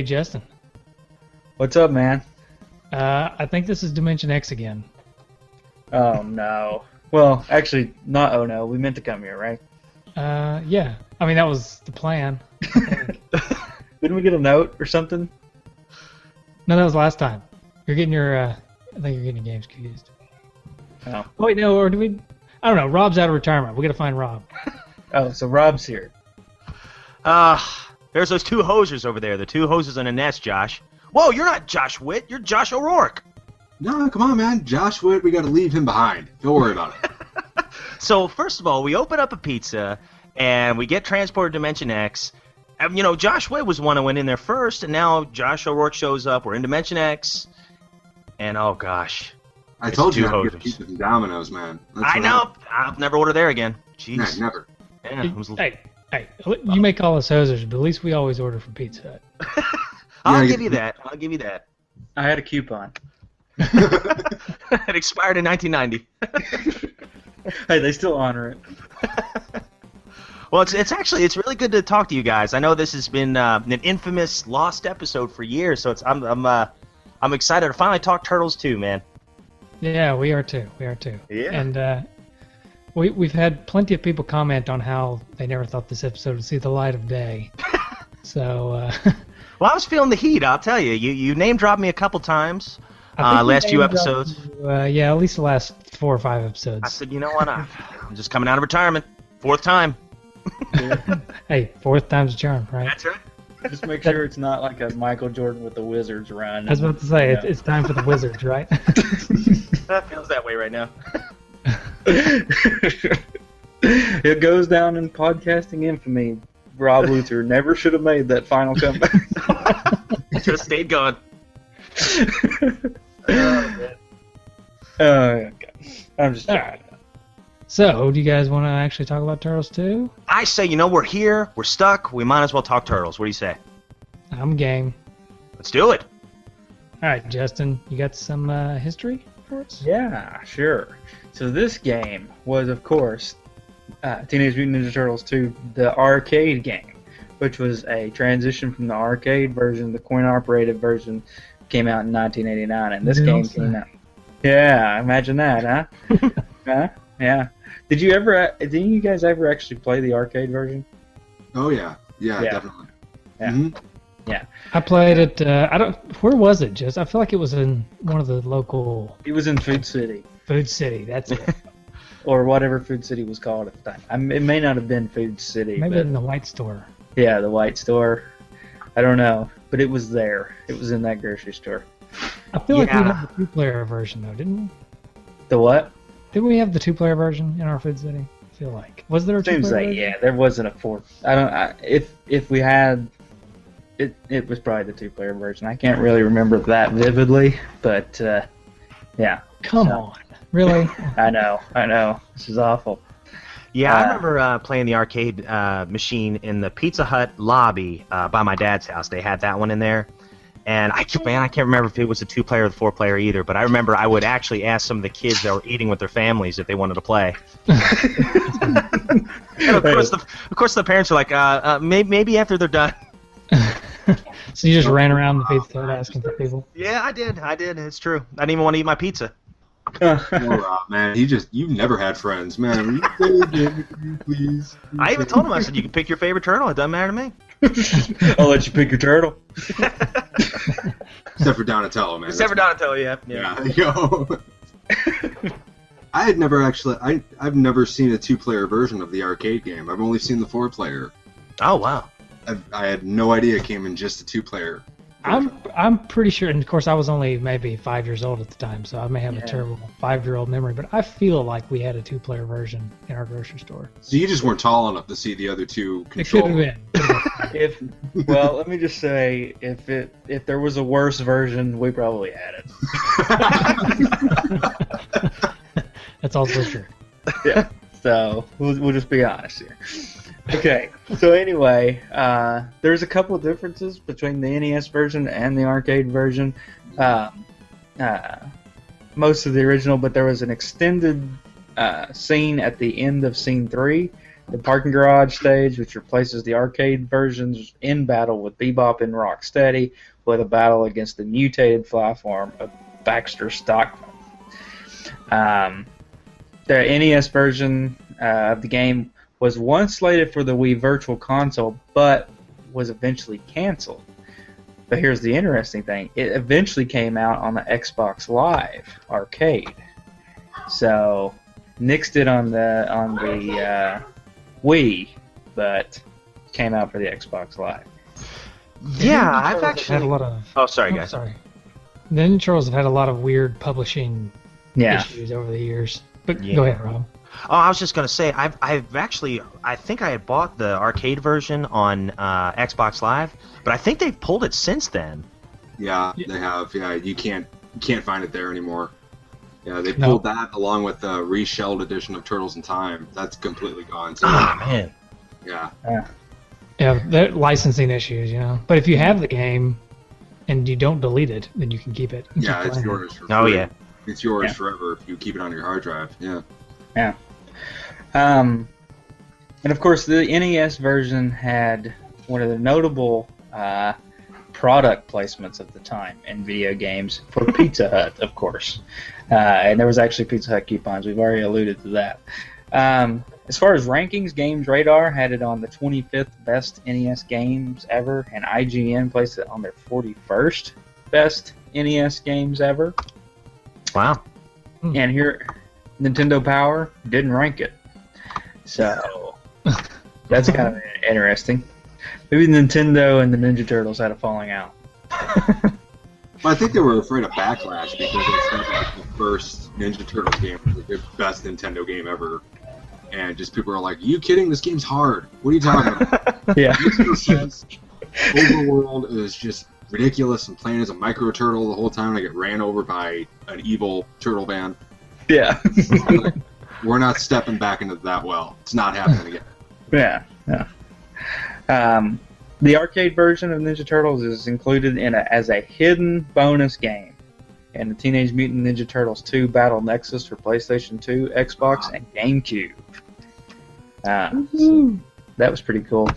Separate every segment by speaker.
Speaker 1: Justin.
Speaker 2: What's up, man?
Speaker 1: I think this is Dimension X again.
Speaker 2: Oh, no. Well, actually, not oh no. We meant to come here, right?
Speaker 1: Yeah. I mean, that was the plan.
Speaker 2: Didn't we get a note or something?
Speaker 1: No, that was last time. You're getting your, I think you're getting your games confused.
Speaker 2: Oh.
Speaker 1: Wait, no, or do we? I don't know. Rob's out of retirement. We got to find Rob.
Speaker 2: Oh, so Rob's here.
Speaker 3: There's those two hosers over there. The two hoses in a nest, Josh. Whoa, you're not Josh Witt. You're Josh O'Rourke.
Speaker 4: No, come on, man. Josh Witt, we got to leave him behind. Don't worry about it.
Speaker 3: So, first of all, we open up a pizza, and we get transported to Dimension X. And, you know, Josh Witt was the one who went in there first, and now Josh O'Rourke shows up. We're in Dimension X, and oh, gosh.
Speaker 4: I told you
Speaker 3: two
Speaker 4: I'd get
Speaker 3: hosers.
Speaker 4: pizza from Domino's, man. That's
Speaker 3: I
Speaker 4: what
Speaker 3: know. I'll never order there again. Jeez.
Speaker 4: Nah, never.
Speaker 3: Yeah, it was...
Speaker 1: Hey, you may call us hosers, but at least we always order from Pizza Hut.
Speaker 3: I'll
Speaker 4: Yeah,
Speaker 3: give you that. I'll give you that.
Speaker 2: I had a coupon.
Speaker 3: It expired in 1990.
Speaker 2: Hey, they still honor it.
Speaker 3: Well, it's really good to talk to you guys. I know this has been an infamous lost episode for years, so I'm excited to finally talk Turtles 2, man.
Speaker 1: Yeah, we are too.
Speaker 3: Yeah.
Speaker 1: And we've had plenty of people comment on how they never thought this episode would see the light of day. So.
Speaker 3: Well, I was feeling the heat. I'll tell you. You name dropped me a couple times.
Speaker 1: I think we
Speaker 3: Last few
Speaker 1: named
Speaker 3: episodes.
Speaker 1: Yeah, at least the last 4 or 5 episodes.
Speaker 3: I said, you know what? I'm just coming out of retirement. 4th time.
Speaker 1: Hey, 4th time's a charm, right?
Speaker 3: That's right.
Speaker 2: Just make sure it's not like a Michael Jordan with the Wizards run.
Speaker 1: I was about to say,
Speaker 2: You know.
Speaker 1: it's time for the Wizards, right?
Speaker 3: That feels that way right now.
Speaker 2: It goes down in podcasting infamy. Rob Luther never should have made that final comeback.
Speaker 3: Should have stayed going.
Speaker 2: Okay. I'm just
Speaker 1: All
Speaker 2: joking.
Speaker 1: right. So, do you guys want to actually talk about Turtles 2?
Speaker 3: I say, you know, we're here. We're stuck. We might as well talk Turtles. What do you say?
Speaker 1: I'm game.
Speaker 3: Let's do it.
Speaker 1: All right, Justin, you got some history for us?
Speaker 2: Yeah, sure. So this game was, of course, Teenage Mutant Ninja Turtles 2, the arcade game, which was a transition from the arcade version. The coin-operated version came out in 1989, and this game came out. Yeah, imagine that, huh? Huh? Yeah. Didn't you guys ever actually play the arcade version?
Speaker 4: Oh, yeah. Yeah,
Speaker 2: Yeah.
Speaker 4: definitely.
Speaker 2: Yeah.
Speaker 4: Mhm.
Speaker 1: I played it. Where was it, Just? I feel like it was in one of the local
Speaker 2: It was in Food City,
Speaker 1: Food City. That's it.
Speaker 2: or whatever Food City was called at the time. It may not have been Food City,
Speaker 1: Maybe
Speaker 2: but
Speaker 1: in the White Store.
Speaker 2: yeah, the White Store. I don't know, but it was there. It was in that grocery store.
Speaker 1: I feel like we
Speaker 3: Yeah.
Speaker 1: had the 2-player version, though, didn't we?
Speaker 2: The what?
Speaker 1: Didn't we have the 2-player version in our Food City? I feel like. Was there a 2-player
Speaker 2: Seems like
Speaker 1: version?
Speaker 2: yeah, there wasn't a fourth. If we had, it was probably the 2-player version. I can't really remember that vividly, but yeah.
Speaker 1: Come
Speaker 2: So-
Speaker 1: on. Really?
Speaker 2: I know. This is awful.
Speaker 3: Yeah, I remember playing the arcade machine in the Pizza Hut lobby by my dad's house. They had that one in there. And I can't remember if it was a 2-player or the 4-player either, but I remember I would actually ask some of the kids that were eating with their families if they wanted to play. And of course, the parents are like, maybe after they're done.
Speaker 1: So you just ran around the Pizza Hut asking for people?
Speaker 3: Yeah, I did. It's true. I didn't even want to eat my pizza.
Speaker 4: Poor Rob, man. You've never had friends, man. Will you play a game with me, please?
Speaker 3: I even told him, I said, you can pick your favorite turtle. It doesn't matter to me.
Speaker 2: I'll let you pick your turtle.
Speaker 4: Except for Donatello, man.
Speaker 3: Except for Donatello, yeah.
Speaker 4: Yeah, yo. I had never actually. I've never seen a 2-player version of the arcade game. I've only seen the 4-player.
Speaker 3: Oh, wow.
Speaker 4: I had no idea it came in just a 2-player.
Speaker 1: I'm pretty sure, and of course I was only maybe 5 years old at the time, so I may have a terrible 5-year-old memory, but I feel like we had a 2-player version in our grocery store.
Speaker 4: So you just weren't tall enough to see the other two
Speaker 1: It could
Speaker 4: control.
Speaker 1: have been.
Speaker 2: Well, let me just say, if there was a worse version, we probably had it.
Speaker 1: That's also true.
Speaker 2: Yeah. So we'll just be honest here. Okay. So anyway, there's a couple of differences between the NES version and the arcade version. Most of the original, but there was an extended scene at the end of Scene 3 the parking garage stage, which replaces the arcade versions in battle with Bebop and Rocksteady, with a battle against the mutated fly form of Baxter Stockman. The NES version of the game was once slated for the Wii Virtual Console, but was eventually canceled. But here's the interesting thing. It eventually came out on the Xbox Live arcade. So, nixed it on the Wii, but came out for the Xbox Live.
Speaker 3: Yeah, I've actually
Speaker 1: had a lot of.
Speaker 3: Oh, sorry, guys.
Speaker 1: Sorry. The Ninja Turtles have had a lot of weird publishing
Speaker 2: Yeah.
Speaker 1: issues over the years. But
Speaker 3: Yeah.
Speaker 1: go ahead, Rob.
Speaker 3: Oh, I was just gonna say, I've actually, I think I had bought the arcade version on Xbox Live, but I think they've pulled it since then.
Speaker 4: Yeah, they have. Yeah, you can't find it there anymore. Yeah, they pulled that along with the reshelled edition of Turtles in Time. That's completely gone too.
Speaker 3: Ah, man.
Speaker 4: Yeah.
Speaker 1: Yeah, they're licensing issues, you know. But if you have the game and you don't delete it, then you can keep it. and
Speaker 4: Yeah,
Speaker 1: keep
Speaker 4: it's
Speaker 1: playing it.
Speaker 4: yours for free.
Speaker 3: Oh, yeah.
Speaker 4: It's yours
Speaker 2: Yeah.
Speaker 4: forever if you keep it on your hard drive. Yeah.
Speaker 2: Yeah. And of course, the NES version had one of the notable product placements at the time in video games for Pizza Hut, of course. And there was actually Pizza Hut coupons. We've already alluded to that. As far as rankings, Games Radar had it on the 25th best NES games ever, and IGN placed it on their 41st best NES games ever.
Speaker 3: Wow.
Speaker 2: And here, Nintendo Power didn't rank it. So, that's kind of interesting. Maybe Nintendo and the Ninja Turtles had a falling out.
Speaker 4: Well, I think they were afraid of backlash because they said like the first Ninja Turtles game was like their best Nintendo game ever. And just people are like, "Are you kidding? This game's hard. What are you talking about?"
Speaker 2: Yeah.
Speaker 4: Makes no sense. Overworld is just ridiculous. I'm playing as a micro turtle the whole time. I get ran over by an evil turtle van.
Speaker 2: Yeah.
Speaker 4: Like, we're not stepping back into that well. It's not happening again.
Speaker 2: Yeah. The arcade version of Ninja Turtles is included as a hidden bonus game in the Teenage Mutant Ninja Turtles 2 Battle Nexus for PlayStation 2, Xbox, and GameCube. So that was pretty cool.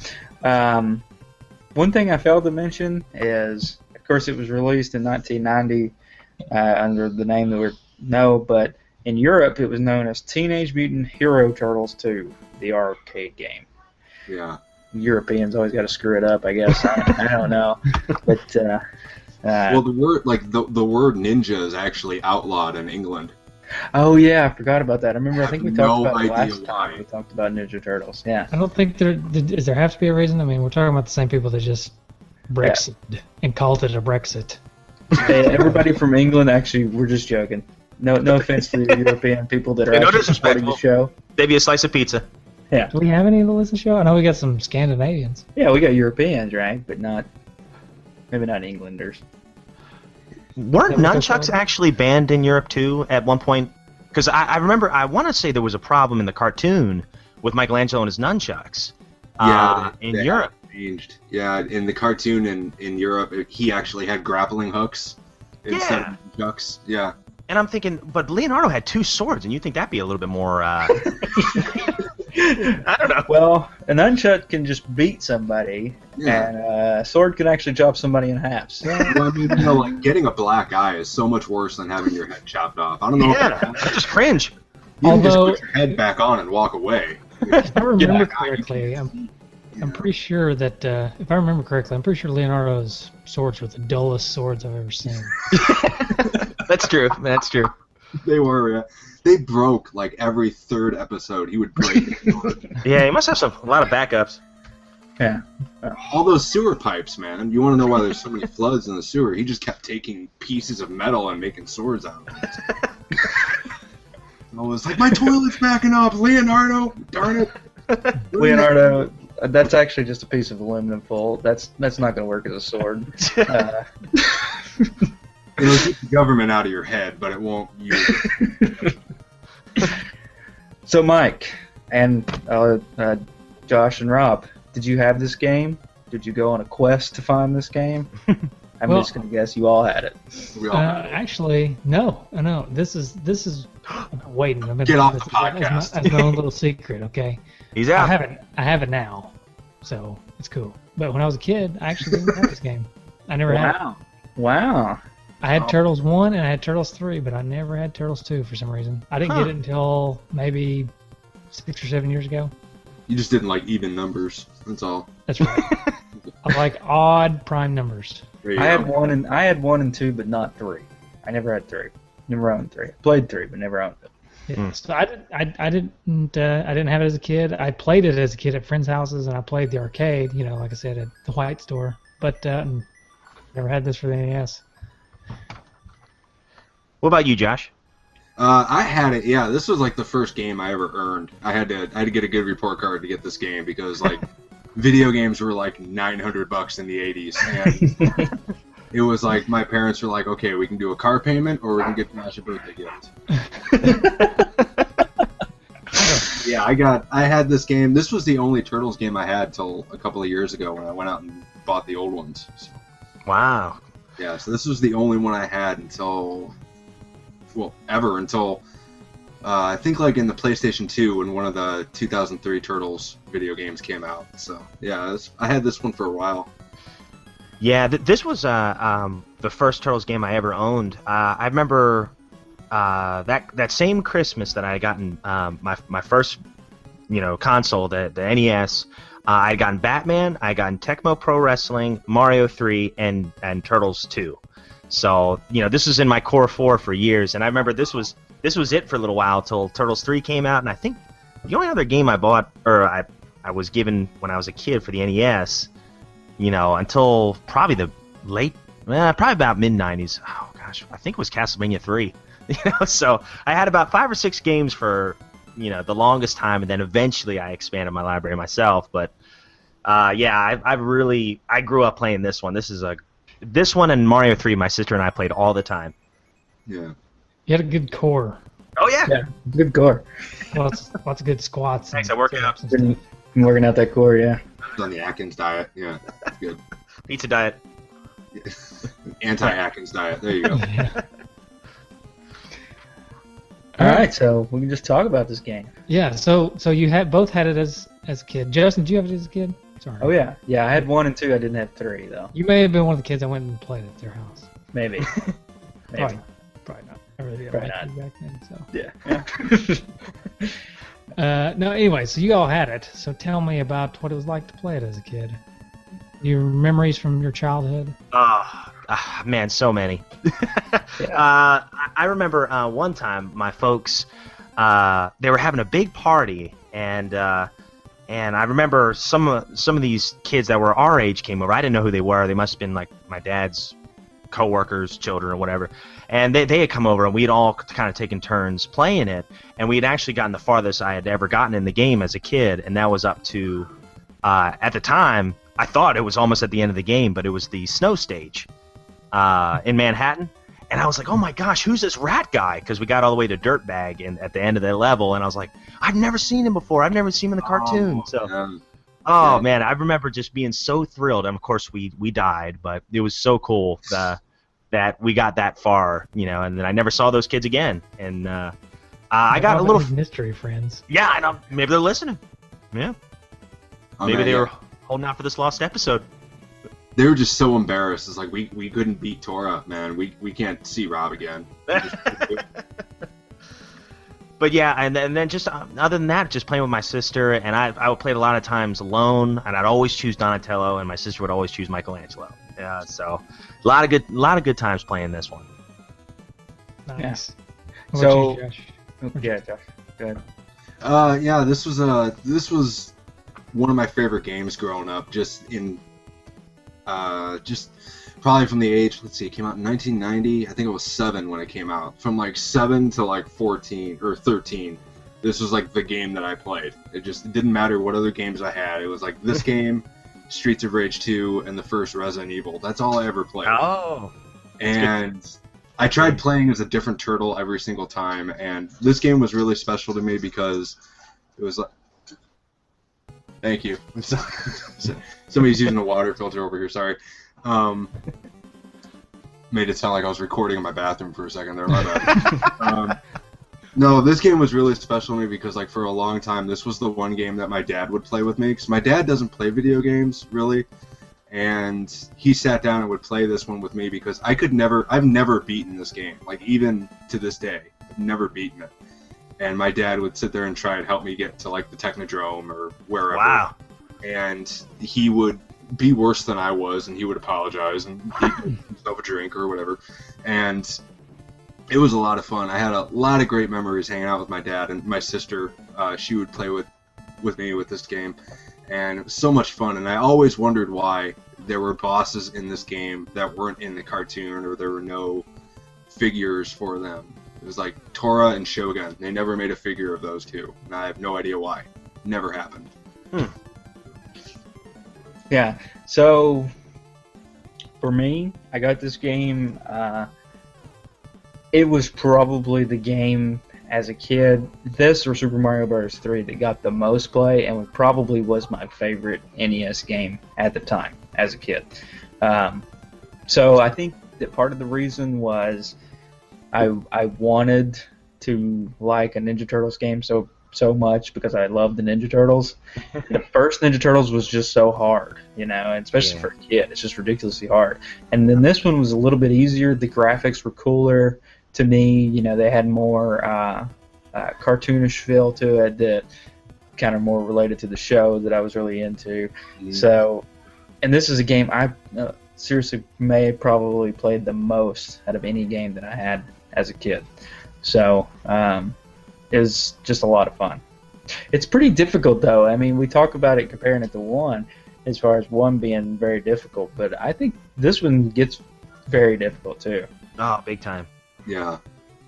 Speaker 2: One thing I failed to mention is, of course, it was released in 1990 under the name that we know, but in Europe it was known as Teenage Mutant Hero Turtles 2, the arcade game.
Speaker 4: Yeah.
Speaker 2: Europeans always got to screw it up, I guess. I don't know, but
Speaker 4: Well, the word the word ninja is actually outlawed in England.
Speaker 2: oh yeah, I forgot about that. I remember. I think we
Speaker 4: have
Speaker 2: talked
Speaker 4: no
Speaker 2: about it
Speaker 4: idea
Speaker 2: last time.
Speaker 4: why.
Speaker 2: We talked about Ninja Turtles. Yeah.
Speaker 1: I don't think does there have to be a reason? I mean, we're talking about the same people that just Brexit and called it a Brexit.
Speaker 2: Hey, everybody from England, actually, we're just joking. No offense to the European people that are
Speaker 3: No
Speaker 2: actually supporting the
Speaker 3: disrespectful.
Speaker 2: show.
Speaker 3: Maybe a slice of pizza.
Speaker 2: Yeah.
Speaker 1: Do we have any to listen to the show? I know we got some Scandinavians.
Speaker 2: Yeah, we got Europeans, right? But maybe not Englanders.
Speaker 3: Weren't
Speaker 1: Yeah, but
Speaker 3: nunchucks actually banned in Europe too at one point? Because I remember, I want to say there was a problem in the cartoon with Michelangelo and his nunchucks. In
Speaker 4: they
Speaker 3: Europe.
Speaker 4: have changed. Yeah, in the cartoon in Europe, he actually had grappling hooks instead of nunchucks. Yeah.
Speaker 3: And I'm thinking, but Leonardo had two swords, and you think that'd be a little bit more. I don't know.
Speaker 2: Well, a nunchuck can just beat somebody,
Speaker 4: Yeah.
Speaker 2: and a sword can actually chop somebody in half. So,
Speaker 4: Well, I mean, like getting a black eye is so much worse than having your head chopped off. I don't know.
Speaker 3: Yeah, I just cringe.
Speaker 4: You can just
Speaker 1: Although-
Speaker 4: put your head back on and walk away.
Speaker 1: If I remember
Speaker 2: Yeah.
Speaker 1: correctly, I'm pretty sure that if I remember correctly, I'm pretty sure Leonardo's swords were the dullest swords I've ever seen.
Speaker 3: That's true. That's true.
Speaker 4: They were. Yeah. They broke like every third episode. He would break.
Speaker 3: Yeah, he must have a lot of backups.
Speaker 2: yeah.
Speaker 4: All those sewer pipes, man. You want to know why there's so many floods in the sewer? He just kept taking pieces of metal and making swords out of it. I was like, my toilet's backing up, Leonardo. Darn it.
Speaker 2: Leonardo, that's actually just a piece of aluminum foil. That's not going to work as a sword.
Speaker 4: It'll keep the government out of your head, but it won't use it.
Speaker 2: So, Mike and Josh and Rob, did you have this game? Did you go on a quest to find this game? I'm
Speaker 1: Well-
Speaker 2: just gonna guess you all had it.
Speaker 4: We all had it.
Speaker 1: Actually, no. This is. Waiting. I'm gonna
Speaker 4: Get
Speaker 1: do
Speaker 4: off
Speaker 1: this
Speaker 4: the podcast.
Speaker 1: as my own little secret. Okay.
Speaker 3: He's out.
Speaker 1: I have it now, so it's cool. But when I was a kid, I actually didn't have this game. I never had it.
Speaker 2: Wow.
Speaker 1: I had Turtles 1 and I had Turtles 3, but I never had Turtles 2 for some reason. I didn't get it until maybe 6 or 7 years ago.
Speaker 4: You just didn't like even numbers. That's all.
Speaker 1: That's right. I like odd prime numbers.
Speaker 4: There you
Speaker 2: I
Speaker 4: go.
Speaker 2: had 1 and 2, but not 3. I never had 3. Never owned 3. Played 3, but never owned it.
Speaker 1: Yeah. So I didn't have it as a kid. I played it as a kid at friends' houses, and I played the arcade. You know, like I said, at the White Store. But never had this for the NES.
Speaker 3: What about you, Josh?
Speaker 4: I had it. Yeah, this was like the first game I ever earned. I had to get a good report card to get this game because like video games were like $900 in the 80s, and it was like my parents were like, okay, we can do a car payment or we can get Josh a birthday gift. Yeah, I had this game. This was the only Turtles game I had till a couple of years ago when I went out and bought the old ones. So,
Speaker 3: Wow.
Speaker 4: yeah, so this was the only one I had until I think like in the PlayStation 2 when one of the 2003 Turtles video games came out. So yeah, I had this one for a while.
Speaker 3: Yeah, this was the first Turtles game I ever owned. I remember that same Christmas that I had gotten my first console, the NES. I had gotten Batman, I had gotten Tecmo Pro Wrestling, Mario 3, and Turtles 2. So this was in my core 4 for years, and I remember this was it for a little while till Turtles 3 came out, and I think the only other game I bought or I was given when I was a kid for the NES, until probably the probably about mid-90s. Oh gosh, I think it was Castlevania 3. So I had about 5 or 6 games for the longest time, and then eventually I expanded my library myself. But I grew up playing this one. This one and Mario 3, my sister and I played all the time.
Speaker 4: Yeah.
Speaker 1: You had a good core.
Speaker 3: Oh yeah.
Speaker 2: Yeah, good core.
Speaker 1: Lots of good squats.
Speaker 3: Thanks,
Speaker 1: and
Speaker 3: I work it out.
Speaker 1: sit-ups and stuff.
Speaker 2: Been working out that core, yeah.
Speaker 4: On the Atkins diet. Yeah, that's good.
Speaker 3: Pizza diet.
Speaker 4: Anti-Atkins diet. There you go.
Speaker 1: Yeah.
Speaker 2: All right, so we can just talk about this game.
Speaker 1: Yeah. So you both had it as a kid. Justin, did you have it as a kid? Sorry.
Speaker 2: Oh yeah, I had 1 and 2. I didn't have 3 though.
Speaker 1: You may have been one of the kids that went and played at their house.
Speaker 2: Maybe.
Speaker 1: Probably not. I really didn't
Speaker 2: Probably
Speaker 1: like
Speaker 2: not.
Speaker 1: you back then. So.
Speaker 2: Yeah.
Speaker 1: No. Anyway, so you all had it. So tell me about what it was like to play it as a kid. Your memories from your childhood.
Speaker 3: Man, so many.
Speaker 2: Yeah.
Speaker 3: I remember one time my folks they were having a big party, and I remember some of these kids that were our age came over. I didn't know who they were. They must have been like my dad's co-workers, children, or whatever. And they had come over, and we had all kind of taken turns playing it. And we had actually gotten the farthest I had ever gotten in the game as a kid, and that was up to at the time I thought it was almost at the end of the game, but it was the snow stage in Manhattan. And I was like, oh my gosh, who's this rat guy? Because we got all the way to Dirtbag at the end of the level, and I was like, I've never seen him before. I've never seen him in the cartoon. Man, I remember just being so thrilled. And of course, we died, but it was so cool that we got that far, and then I never saw those kids again. And I got a little
Speaker 1: mystery friends.
Speaker 3: Yeah, I know. Maybe they're listening. Yeah. Maybe they were holding out for this lost episode.
Speaker 4: They were just so embarrassed. It's like we couldn't beat Tora, man. We can't see Rob again.
Speaker 3: But yeah, and then just other than that, just playing with my sister, and I would play it a lot of times alone, and I'd always choose Donatello, and my sister would always choose Michelangelo. Yeah, so a lot of good times playing this one.
Speaker 1: Nice.
Speaker 2: Yeah.
Speaker 1: What about you, Josh?
Speaker 2: Yeah, Josh. Go ahead.
Speaker 4: This was one of my favorite games growing up. Just probably from the age, let's see, it came out in 1990. I think it was 7 when it came out. From like 7 to like 14 or 13, this was like the game that I played. It didn't matter what other games I had. It was like this game, Streets of Rage 2, and the first Resident Evil. That's all I ever played.
Speaker 3: Oh.
Speaker 4: And I tried playing as a different turtle every single time, and this game was really special to me because it was like... Thank you. Somebody's using a water filter over here, sorry. made it sound like I was recording in my bathroom for a second there. My bad. No, this game was really special to me because, like, for a long time, this was the one game that my dad would play with me. Because my dad doesn't play video games, really. And he sat down and would play this one with me because I've never beaten this game. Like, even to this day, I've never beaten it. And my dad would sit there and try and help me get to, like, the Technodrome or wherever.
Speaker 3: Wow.
Speaker 4: And he would be worse than I was, and he would apologize, and he'd give himself a drink or whatever. And it was a lot of fun. I had a lot of great memories hanging out with my dad and my sister. She would play with me with this game, and it was so much fun. And I always wondered why there were bosses in this game that weren't in the cartoon, or there were no figures for them. It was like Tora and Shogun. They never made a figure of those two, and I have no idea why. Never happened.
Speaker 2: Yeah, so for me, I got this game. It was probably the game as a kid, this or Super Mario Bros. 3, that got the most play, and probably was my favorite NES game at the time as a kid. So I think that part of the reason was I wanted to like a Ninja Turtles game so much because I love the Ninja Turtles. The first Ninja Turtles was just so hard, and especially for a kid, it's just ridiculously hard. And then this one was a little bit easier. The graphics were cooler to me. They had more cartoonish feel to it that kind of more related to the show that I was really into. So, and this is a game I seriously may have probably played the most out of any game that I had as a kid. So, it was just a lot of fun. It's pretty difficult, though. I mean, we talk about it comparing it to 1, as far as 1 being very difficult, but I think this one gets very difficult, too.
Speaker 3: Oh, big time.
Speaker 4: Yeah.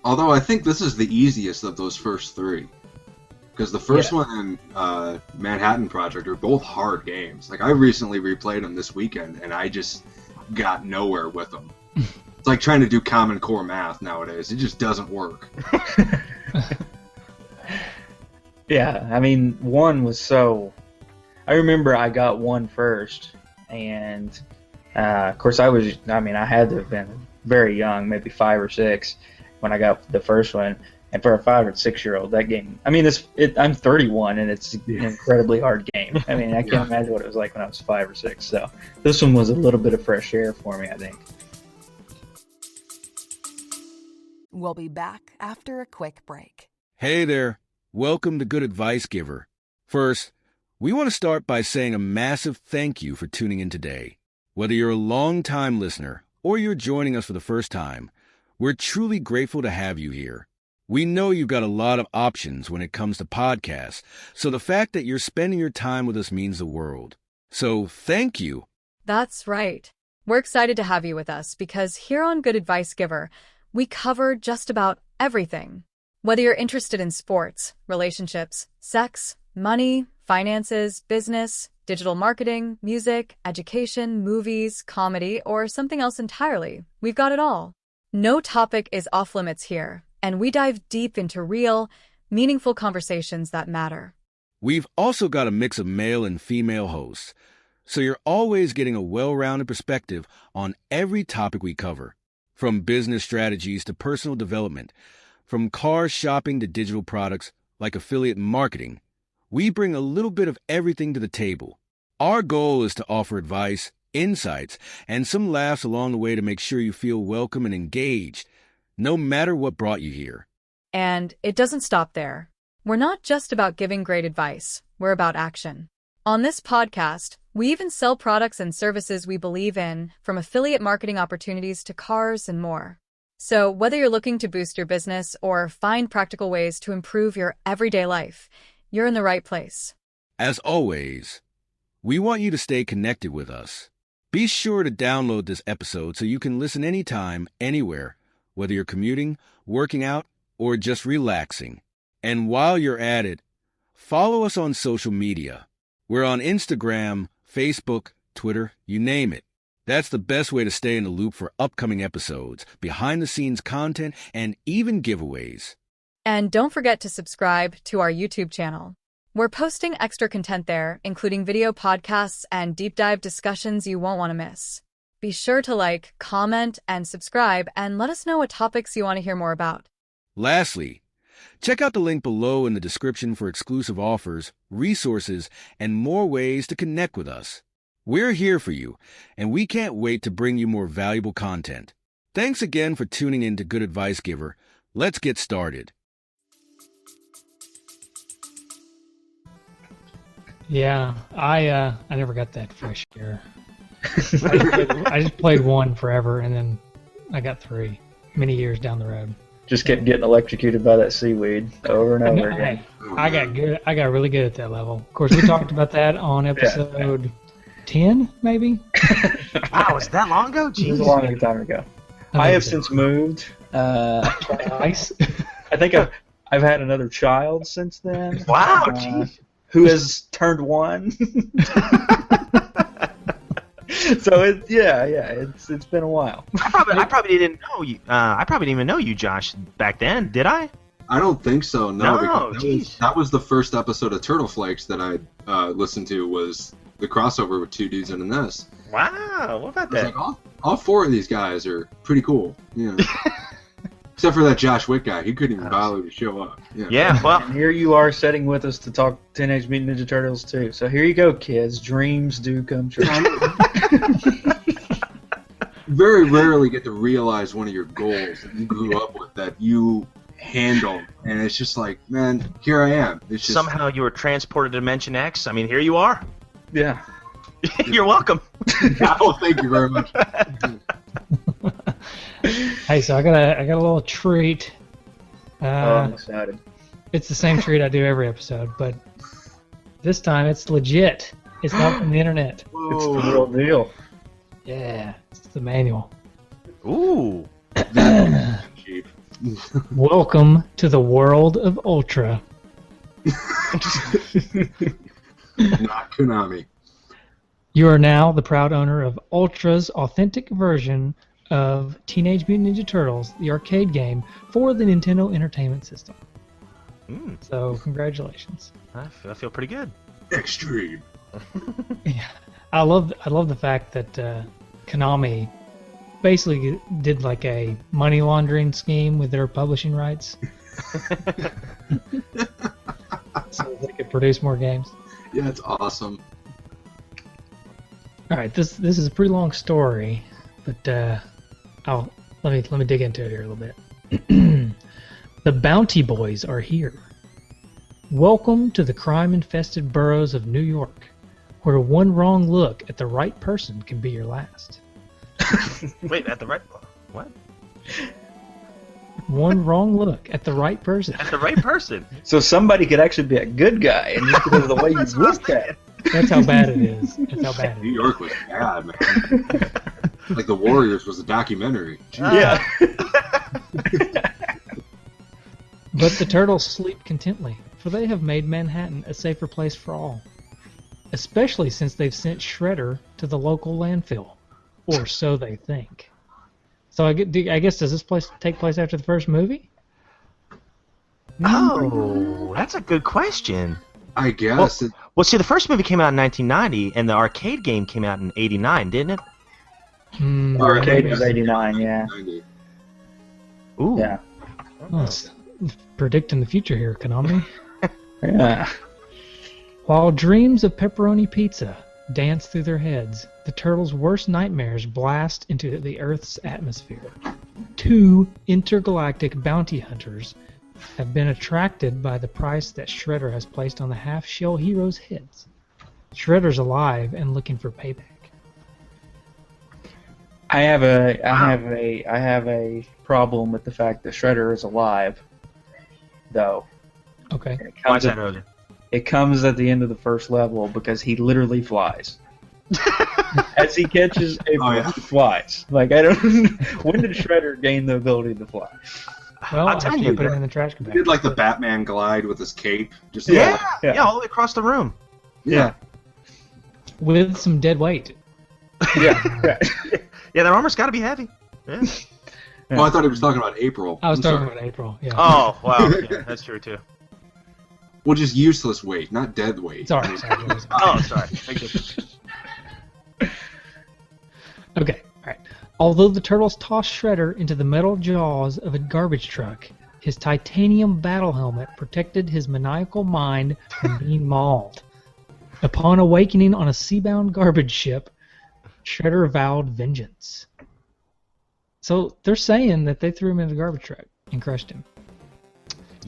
Speaker 4: Although I think this is the easiest of those first 3. Because the first one and Manhattan Project are both hard games. Like, I recently replayed them this weekend, and I just got nowhere with them. It's like trying to do Common Core math nowadays. It just doesn't work.
Speaker 2: Yeah, I mean, 1 was so... I remember I got 1 first, and of course I had to have been very young, maybe 5 or 6, when I got the first one. And for a 5 or 6-year-old, that game... I mean, I'm 31, and it's an incredibly hard game. I mean, I can't imagine what it was like when I was 5 or 6, so this one was a little bit of fresh air for me, I think.
Speaker 5: We'll be back after a quick break.
Speaker 6: Hey there. Welcome to Good Advice Giver. First, we want to start by saying a massive thank you for tuning in today. Whether you're a long-time listener or you're joining us for the first time, we're truly grateful to have you here. We know you've got a lot of options when it comes to podcasts, so the fact that you're spending your time with us means the world. So thank you.
Speaker 7: That's right. We're excited to have you with us because here on Good Advice Giver, we cover just about everything. Whether you're interested in sports, relationships, sex, money, finances, business, digital marketing, music, education, movies, comedy, or something else entirely, we've got it all. No topic is off limits here, and we dive deep into real, meaningful conversations that matter.
Speaker 6: We've also got a mix of male and female hosts, so you're always getting a well-rounded perspective on every topic we cover, from business strategies to personal development. From car shopping to digital products like affiliate marketing, we bring a little bit of everything to the table. Our goal is to offer advice, insights, and some laughs along the way to make sure you feel welcome and engaged, no matter what brought you here.
Speaker 7: And it doesn't stop there. We're not just about giving great advice, we're about action. On this podcast, we even sell products and services we believe in, from affiliate marketing opportunities to cars and more. So whether you're looking to boost your business or find practical ways to improve your everyday life, you're in the right place.
Speaker 6: As always, we want you to stay connected with us. Be sure to download this episode so you can listen anytime, anywhere, whether you're commuting, working out, or just relaxing. And while you're at it, follow us on social media. We're on Instagram, Facebook, Twitter, you name it. That's the best way to stay in the loop for upcoming episodes, behind-the-scenes content, and even giveaways.
Speaker 7: And don't forget to subscribe to our YouTube channel. We're posting extra content there, including video podcasts and deep dive discussions you won't want to miss. Be sure to like, comment, and subscribe, and let us know what topics you want to hear more about.
Speaker 6: Lastly, check out the link below in the description for exclusive offers, resources, and more ways to connect with us. We're here for you, and we can't wait to bring you more valuable content. Thanks again for tuning in to Good Advice Giver. Let's get started.
Speaker 1: Yeah, I never got that fresh air. I just played one forever, and then I got 3 many years down the road.
Speaker 2: Just kept getting electrocuted by that seaweed over and over
Speaker 1: No,
Speaker 2: again.
Speaker 1: I got good. I got really good at that level. Of course, we talked about that on episode 10, maybe.
Speaker 3: Wow, was that long ago?
Speaker 2: It was a
Speaker 3: Jeez.
Speaker 2: long time ago. I have since moved.
Speaker 1: Nice.
Speaker 2: I think I've had another child since then.
Speaker 3: Wow, jeez.
Speaker 2: Who has turned 1. So it's been a while.
Speaker 3: I probably didn't know you. I probably didn't even know you, Josh, back then. Did I?
Speaker 4: I don't think so. No,
Speaker 3: No,
Speaker 4: because that was the first episode of Turtle Flakes that I listened to. Was the crossover with 2 dudes in a nest.
Speaker 3: Wow. What about
Speaker 4: I was
Speaker 3: that?
Speaker 4: like, all 4 of these guys are pretty cool. Yeah. Except for that Josh Witt guy. He couldn't even bother to show up.
Speaker 3: Yeah. Well.
Speaker 2: And here you are sitting with us to talk Teenage Mutant Ninja Turtles 2. So here you go, kids. Dreams do come true.
Speaker 4: Very rarely get to realize one of your goals that you grew up with that you handle, and it's just like, man, here I am. It's just
Speaker 3: Somehow you were transported to Dimension X. I mean, here you are.
Speaker 2: Yeah.
Speaker 3: You're welcome.
Speaker 4: Oh, thank you very much.
Speaker 1: Hey, so I got a little treat.
Speaker 2: I'm excited.
Speaker 1: It's the same treat I do every episode, but this time it's legit. It's not from the internet.
Speaker 2: It's the real deal.
Speaker 1: Yeah, it's the manual.
Speaker 3: Ooh.
Speaker 4: Cheap.
Speaker 1: Welcome to the world of Ultra.
Speaker 4: Not Konami.
Speaker 1: You are now the proud owner of Ultra's authentic version of Teenage Mutant Ninja Turtles, the arcade game for the Nintendo Entertainment System. So, congratulations.
Speaker 3: I feel pretty good.
Speaker 4: Extreme.
Speaker 1: Yeah, I love the fact that Konami basically did like a money laundering scheme with their publishing rights, so they could produce more games.
Speaker 4: Yeah, it's awesome.
Speaker 1: All right, this is a pretty long story, but let me dig into it here a little bit. The Bounty Boys are here. Welcome to the crime-infested boroughs of New York, where one wrong look at the right person can be your last.
Speaker 3: Wait, at the right... What?
Speaker 1: One wrong look at the right person.
Speaker 3: At the right person.
Speaker 2: So somebody could actually be a good guy, and just because of the way you looked at it.
Speaker 1: That's how bad it is. That's how bad it
Speaker 4: New
Speaker 1: is.
Speaker 4: York was bad, man. Like the Warriors was a documentary.
Speaker 2: Yeah.
Speaker 1: But the turtles sleep contently, for they have made Manhattan a safer place for all. Especially since they've sent Shredder to the local landfill. Or so they think. So I guess, does this place take place after the first movie?
Speaker 3: Oh, that's a good question.
Speaker 4: I guess.
Speaker 3: Well, see, the first movie came out in 1990, and the arcade game came out in 89, didn't it?
Speaker 2: Arcade was 89, yeah.
Speaker 3: Ooh.
Speaker 2: Yeah.
Speaker 1: Oh, it's predicting the future here, Konami.
Speaker 2: Yeah.
Speaker 1: While dreams of pepperoni pizza dance through their heads, the turtles' worst nightmares blast into the Earth's atmosphere. 2 intergalactic bounty hunters have been attracted by the price that Shredder has placed on the half-shell heroes' heads. Shredder's alive and looking for payback.
Speaker 2: I have a problem with the fact that Shredder is alive, though.
Speaker 1: Okay.
Speaker 3: Why's that, Rosie?
Speaker 2: It comes at the end of the first level because he literally flies. As he catches a he flies. Like, I don't. When did Shredder gain the ability to fly?
Speaker 1: Well,
Speaker 3: I'll tell
Speaker 1: after
Speaker 3: you,
Speaker 1: you put it in the trash
Speaker 4: He
Speaker 1: compactor.
Speaker 4: did like the Batman glide with his cape. Just
Speaker 3: Yeah,
Speaker 2: Yeah.
Speaker 3: all the way across the room.
Speaker 2: Yeah.
Speaker 1: With some dead weight.
Speaker 2: Yeah.
Speaker 3: Yeah, their armor's got to be heavy. Yeah.
Speaker 4: Oh, I thought he was talking about April.
Speaker 1: I was
Speaker 4: I'm
Speaker 1: talking
Speaker 4: sorry.
Speaker 1: about April. Yeah.
Speaker 3: Oh, wow. Yeah, that's true, too.
Speaker 4: Well, just useless weight, not dead weight.
Speaker 1: Sorry.
Speaker 3: Oh, sorry. Big difference.
Speaker 1: Okay. Although the turtles tossed Shredder into the metal jaws of a garbage truck, his titanium battle helmet protected his maniacal mind from being mauled. Upon awakening on a sea-bound garbage ship, Shredder vowed vengeance. So they're saying that they threw him in the garbage truck and crushed him.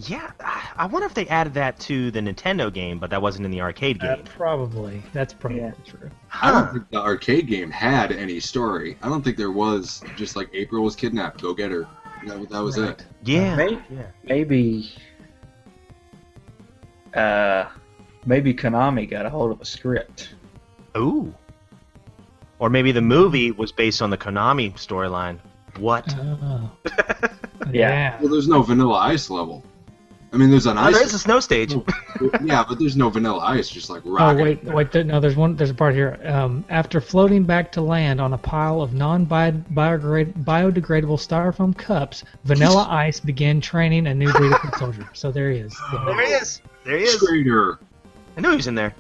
Speaker 3: Yeah, I wonder if they added that to the Nintendo game, but that wasn't in the arcade game.
Speaker 1: That's probably true.
Speaker 4: I don't think the arcade game had any story. I don't think there was. Just like April was kidnapped, go get her. That was
Speaker 1: Right.
Speaker 4: it.
Speaker 3: Yeah.
Speaker 2: Maybe Konami got a hold of a script.
Speaker 3: Ooh. Or maybe the movie was based on the Konami storyline. What?
Speaker 1: Oh.
Speaker 2: Yeah.
Speaker 4: Well, there's no Vanilla Ice level. I mean, there's an
Speaker 3: Oh,
Speaker 4: ice.
Speaker 3: there's a snow stage.
Speaker 4: Yeah, but there's no Vanilla Ice, just like
Speaker 1: Oh
Speaker 4: rocket.
Speaker 1: wait! No, there's a part here. After floating back to land on a pile of non-biodegradable styrofoam cups, Vanilla Ice began training a new breed of foot soldier. So there he is.
Speaker 3: There he is. There he is.
Speaker 4: Shredder.
Speaker 3: I knew he was in there.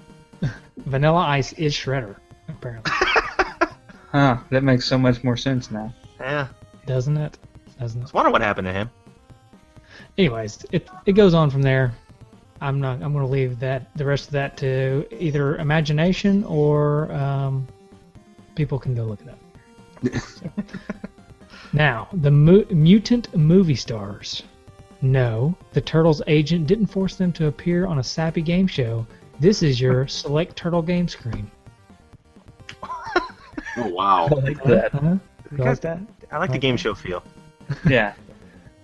Speaker 1: Vanilla Ice is Shredder, apparently.
Speaker 2: Huh, that makes so much more sense now.
Speaker 3: Yeah.
Speaker 1: Doesn't it?
Speaker 3: I was wondering what happened to him.
Speaker 1: Anyways, it goes on from there. I'm going to leave the rest of that to either imagination or people can go look it up. Now, the Mutant movie stars. No, the Turtles agent didn't force them to appear on a sappy game show. This is your select Turtle game screen.
Speaker 4: Oh wow.
Speaker 2: I like that.
Speaker 1: You like that?
Speaker 3: I like the game show feel.
Speaker 2: Yeah.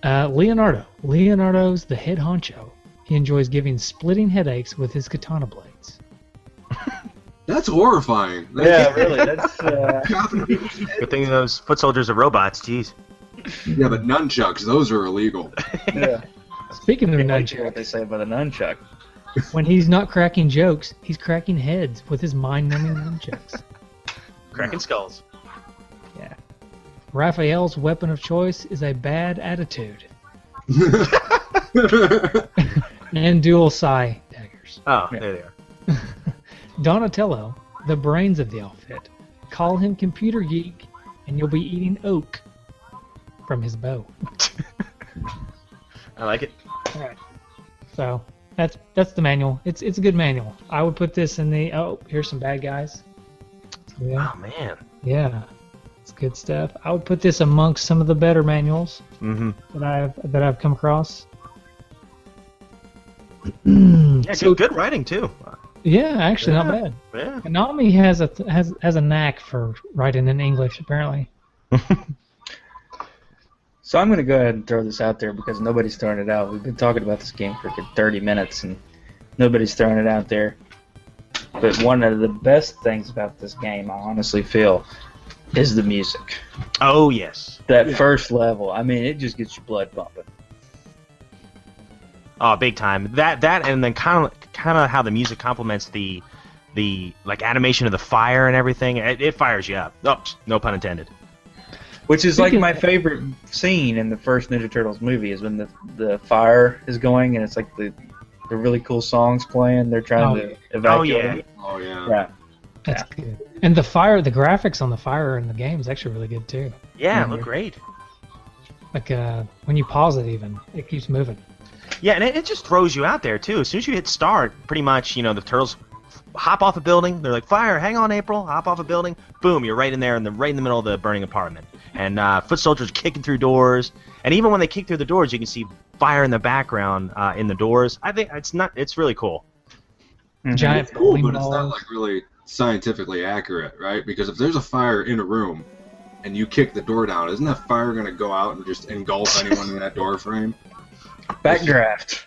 Speaker 1: Leonardo. Leonardo's the head honcho. He enjoys giving splitting headaches with his katana blades.
Speaker 4: That's horrifying.
Speaker 2: Yeah, really. That's
Speaker 3: Good thing those foot soldiers are robots. Jeez.
Speaker 4: Yeah, but nunchucks, those are illegal.
Speaker 2: yeah.
Speaker 1: Speaking of
Speaker 2: I like what
Speaker 1: nunchucks,
Speaker 2: they say about a nunchuck.
Speaker 1: when he's not cracking jokes, he's cracking heads with his mind-numbing nunchucks.
Speaker 3: Cracking skulls.
Speaker 1: Yeah. Raphael's weapon of choice is a bad attitude. And dual psi daggers.
Speaker 3: Oh, there they are.
Speaker 1: Donatello, the brains of the outfit. Call him computer geek, and you'll be eating oak from his bow.
Speaker 3: I like it.
Speaker 1: Alright. So that's the manual. It's a good manual. I would put this in the here's some bad guys. Yeah.
Speaker 3: Oh man.
Speaker 1: Yeah. It's good stuff. I would put this amongst some of the better manuals
Speaker 3: Mm-hmm.
Speaker 1: that I've come across.
Speaker 3: Yeah,
Speaker 1: So-
Speaker 3: good writing too.
Speaker 1: Yeah, actually not bad.
Speaker 3: Yeah.
Speaker 1: Konami has a knack for writing in English apparently.
Speaker 2: So I'm going to go ahead and throw this out there because nobody's throwing it out. We've been talking about this game for 30 minutes and nobody's throwing it out there. But one of the best things about this game, I honestly feel, is the music.
Speaker 3: Oh yes.
Speaker 2: That first level, I mean, it just gets your blood pumping.
Speaker 3: Oh, big time. That and then kind of how the music complements the like animation of the fire and everything. It fires you up. Oh, no pun intended.
Speaker 2: Which is like
Speaker 1: Speaking-
Speaker 2: my favorite scene in the first Ninja Turtles movie is when the fire is going and it's like the really cool songs playing. They're trying to evacuate.
Speaker 4: Oh yeah.
Speaker 2: Yeah.
Speaker 1: That's good. And the graphics on the fire in the game is actually really good too.
Speaker 3: Yeah, it looked great.
Speaker 1: Like when you pause it, even it keeps moving.
Speaker 3: Yeah, and it just throws you out there too. As soon as you hit start, pretty much, the turtles hop off a building. They're like, "Fire! Hang on, April!" Hop off a building. Boom! You're right in there, right in the middle of the burning apartment. And foot soldiers kicking through doors. And even when they kick through the doors, you can see fire in the background in the doors. I think it's really cool.
Speaker 1: Giant
Speaker 4: It's cool,
Speaker 1: bowling
Speaker 4: but it's not
Speaker 1: balls.
Speaker 4: like really scientifically accurate, right? Because if there's a fire in a room and you kick the door down, isn't that fire going to go out and just engulf anyone in that door frame?
Speaker 2: Backdraft.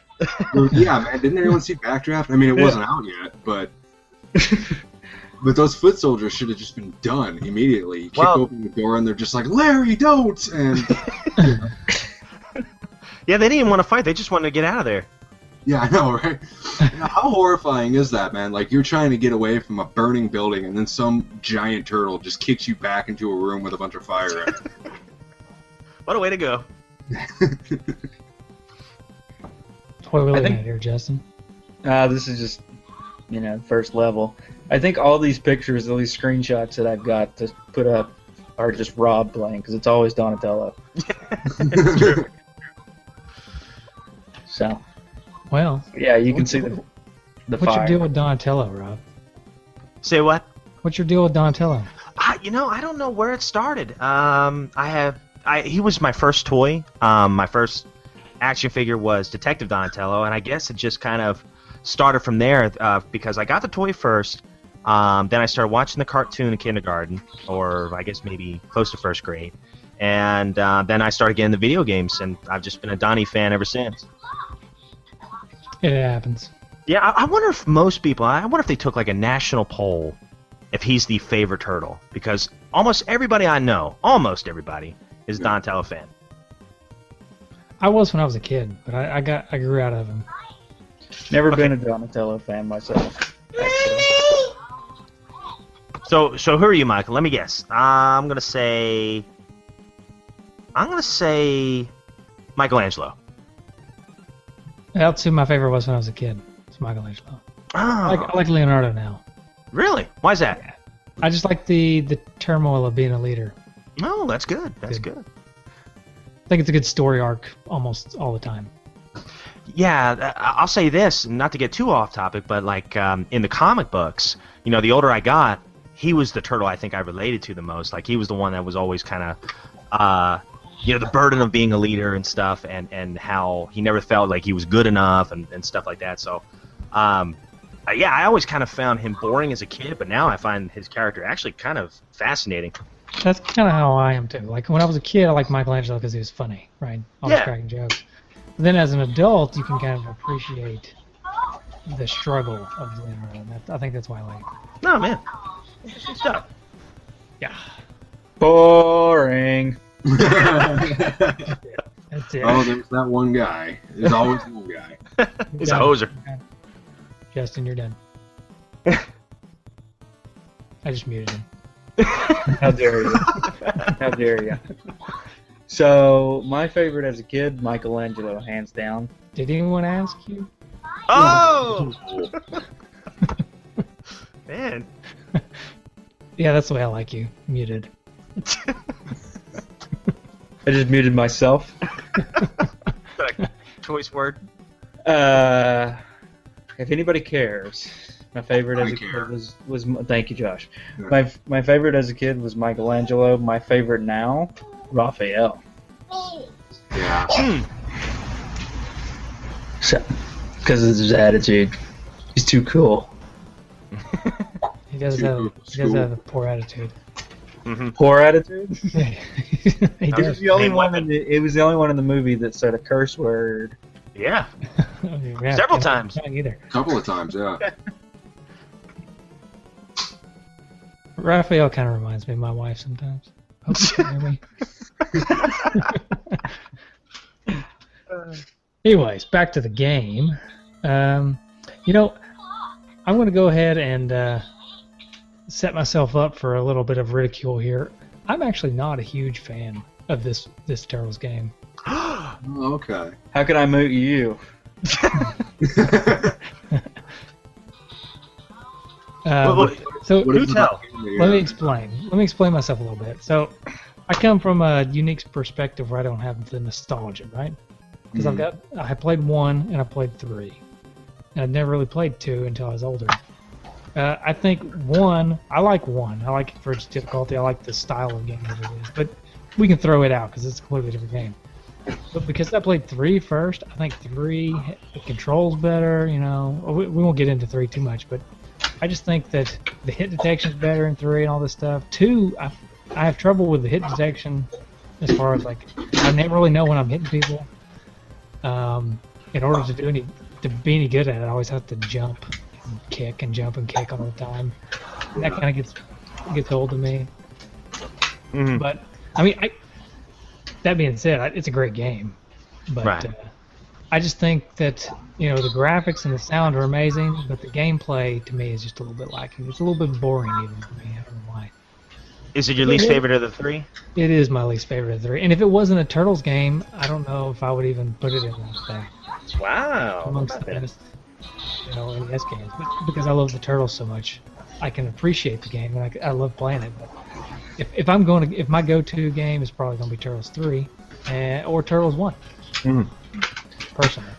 Speaker 4: Yeah, man. Didn't anyone see Backdraft? I mean, it wasn't out yet, but those foot soldiers should have just been done immediately. You kick open the door and they're just like, "Larry, don't!" And
Speaker 3: Yeah, they didn't even want to fight. They just wanted to get out of there.
Speaker 4: yeah, I know, right? How horrifying is that, man? Like you're trying to get away from a burning building, and then some giant turtle just kicks you back into a room with a bunch of fire in it.
Speaker 3: What a way to go.
Speaker 1: What are we
Speaker 2: I
Speaker 1: looking
Speaker 2: think-
Speaker 1: at here, Justin?
Speaker 2: This is just, first level. I think all these pictures, all these screenshots that I've got to put up or just Rob playing, because it's always Donatello.
Speaker 3: It's true.
Speaker 2: So,
Speaker 1: Well,
Speaker 2: yeah, you can see the
Speaker 1: what's
Speaker 2: fire.
Speaker 1: your deal with Donatello, Rob?
Speaker 3: Say what?
Speaker 1: What's your deal with Donatello?
Speaker 3: I don't know where it started. He was my first toy. My first action figure was Detective Donatello, and I guess it just kind of started from there because I got the toy first. Then I started watching the cartoon in kindergarten, or I guess maybe close to first grade. And then I started getting the video games, and I've just been a Donnie fan ever since.
Speaker 1: It happens.
Speaker 3: Yeah, I wonder if most people, I wonder if they took like a national poll if he's the favorite turtle, because almost everybody I know, almost everybody, is a Donatello fan.
Speaker 1: I was when I was a kid, but I grew out of him.
Speaker 2: Never been a Donatello fan myself. Actually.
Speaker 3: So who are you, Michael? Let me guess. I'm gonna say Michelangelo.
Speaker 1: That's who my favorite was when I was a kid. It's Michelangelo.
Speaker 3: Oh,
Speaker 1: I like Leonardo now.
Speaker 3: really? Why is that?
Speaker 1: I just like the turmoil of being a leader.
Speaker 3: Oh, that's good. That's good.
Speaker 1: I think it's a good story arc almost all the time.
Speaker 3: Yeah, I'll say this, not to get too off topic, but like in the comic books, the older I got, he was the turtle I think I related to the most. Like he was the one that was always kind of, the burden of being a leader and stuff, and how he never felt like he was good enough and stuff like that. So, yeah, I always kind of found him boring as a kid, but now I find his character actually kind of fascinating.
Speaker 1: That's kind of how I am too. Like when I was a kid, I liked Michelangelo because he was funny, right? Always cracking jokes. But then as an adult, you can kind of appreciate the struggle of Leonardo. I think that's why I like it.
Speaker 3: No, man. Interesting stuff.
Speaker 1: Yeah.
Speaker 2: Boring.
Speaker 1: That's it.
Speaker 4: Oh, there's that one guy. There's always one guy.
Speaker 3: He's a hoser.
Speaker 1: Justin, you're done. I just muted him.
Speaker 2: How dare you? How dare you? So, my favorite as a kid, Michelangelo, hands down.
Speaker 1: Did anyone ask you?
Speaker 3: Oh! Man.
Speaker 1: Yeah, that's the way I like you. Muted.
Speaker 2: I just muted myself.
Speaker 3: Choice word.
Speaker 2: If anybody cares, my favorite as a kid was thank you, Josh.
Speaker 4: Yeah.
Speaker 2: My favorite as a kid was Michelangelo. My favorite now, Raphael.
Speaker 4: Yeah.
Speaker 2: So, because of his attitude, he's too cool.
Speaker 1: He does have a poor attitude.
Speaker 3: Mm-hmm.
Speaker 2: Poor attitude.
Speaker 1: He
Speaker 2: It
Speaker 1: does.
Speaker 2: was the only one. It was the only one in the movie that said a curse word.
Speaker 3: Yeah.
Speaker 1: Yeah,
Speaker 3: Several
Speaker 1: can't-
Speaker 3: times.
Speaker 1: can't either.
Speaker 4: A couple of times, yeah.
Speaker 1: Raphael kind of reminds me of my wife sometimes. Hope you can hear me. Anyways, back to the game. I'm going to go ahead and set myself up for a little bit of ridicule here. I'm actually not a huge fan of this Turtles game.
Speaker 4: Oh, okay.
Speaker 2: How can I mute you?
Speaker 1: So
Speaker 4: What
Speaker 3: Do
Speaker 4: is it
Speaker 3: tell.
Speaker 4: about the,
Speaker 1: let me explain. Let me explain myself a little bit. So I come from a unique perspective where I don't have the nostalgia, right? Because I played 1 and I played 3, and I'd never really played 2 until I was older. I think 1. I like 1. I like it for its difficulty. I like the style of game that it is. But we can throw it out because it's a completely different game. But because I played 3 first, I think 3 it controls better. We won't get into 3 too much, but I just think that the hit detection's better in 3 and all this stuff. 2, I have trouble with the hit detection as far as I never really know when I'm hitting people. In order to be any good at it, I always have to jump and kick and jump and kick all the time. And that kind of gets old to me.
Speaker 3: Mm-hmm.
Speaker 1: But I mean, that being said, it's a great game. But
Speaker 3: Right.
Speaker 1: I just think that the graphics and the sound are amazing, but the gameplay to me is just a little bit lacking. It's a little bit boring even for me. I don't know why.
Speaker 3: Is it your least favorite of the 3?
Speaker 1: It is my least favorite of the 3. And if it wasn't a Turtles game, I don't know if I would even put it in that thing
Speaker 3: Wow.
Speaker 1: amongst the best NES games. But because I love the Turtles so much, I can appreciate the game and I love playing it. But if I'm going to, if my go-to game is probably going to be Turtles 3, or Turtles 1. Personally.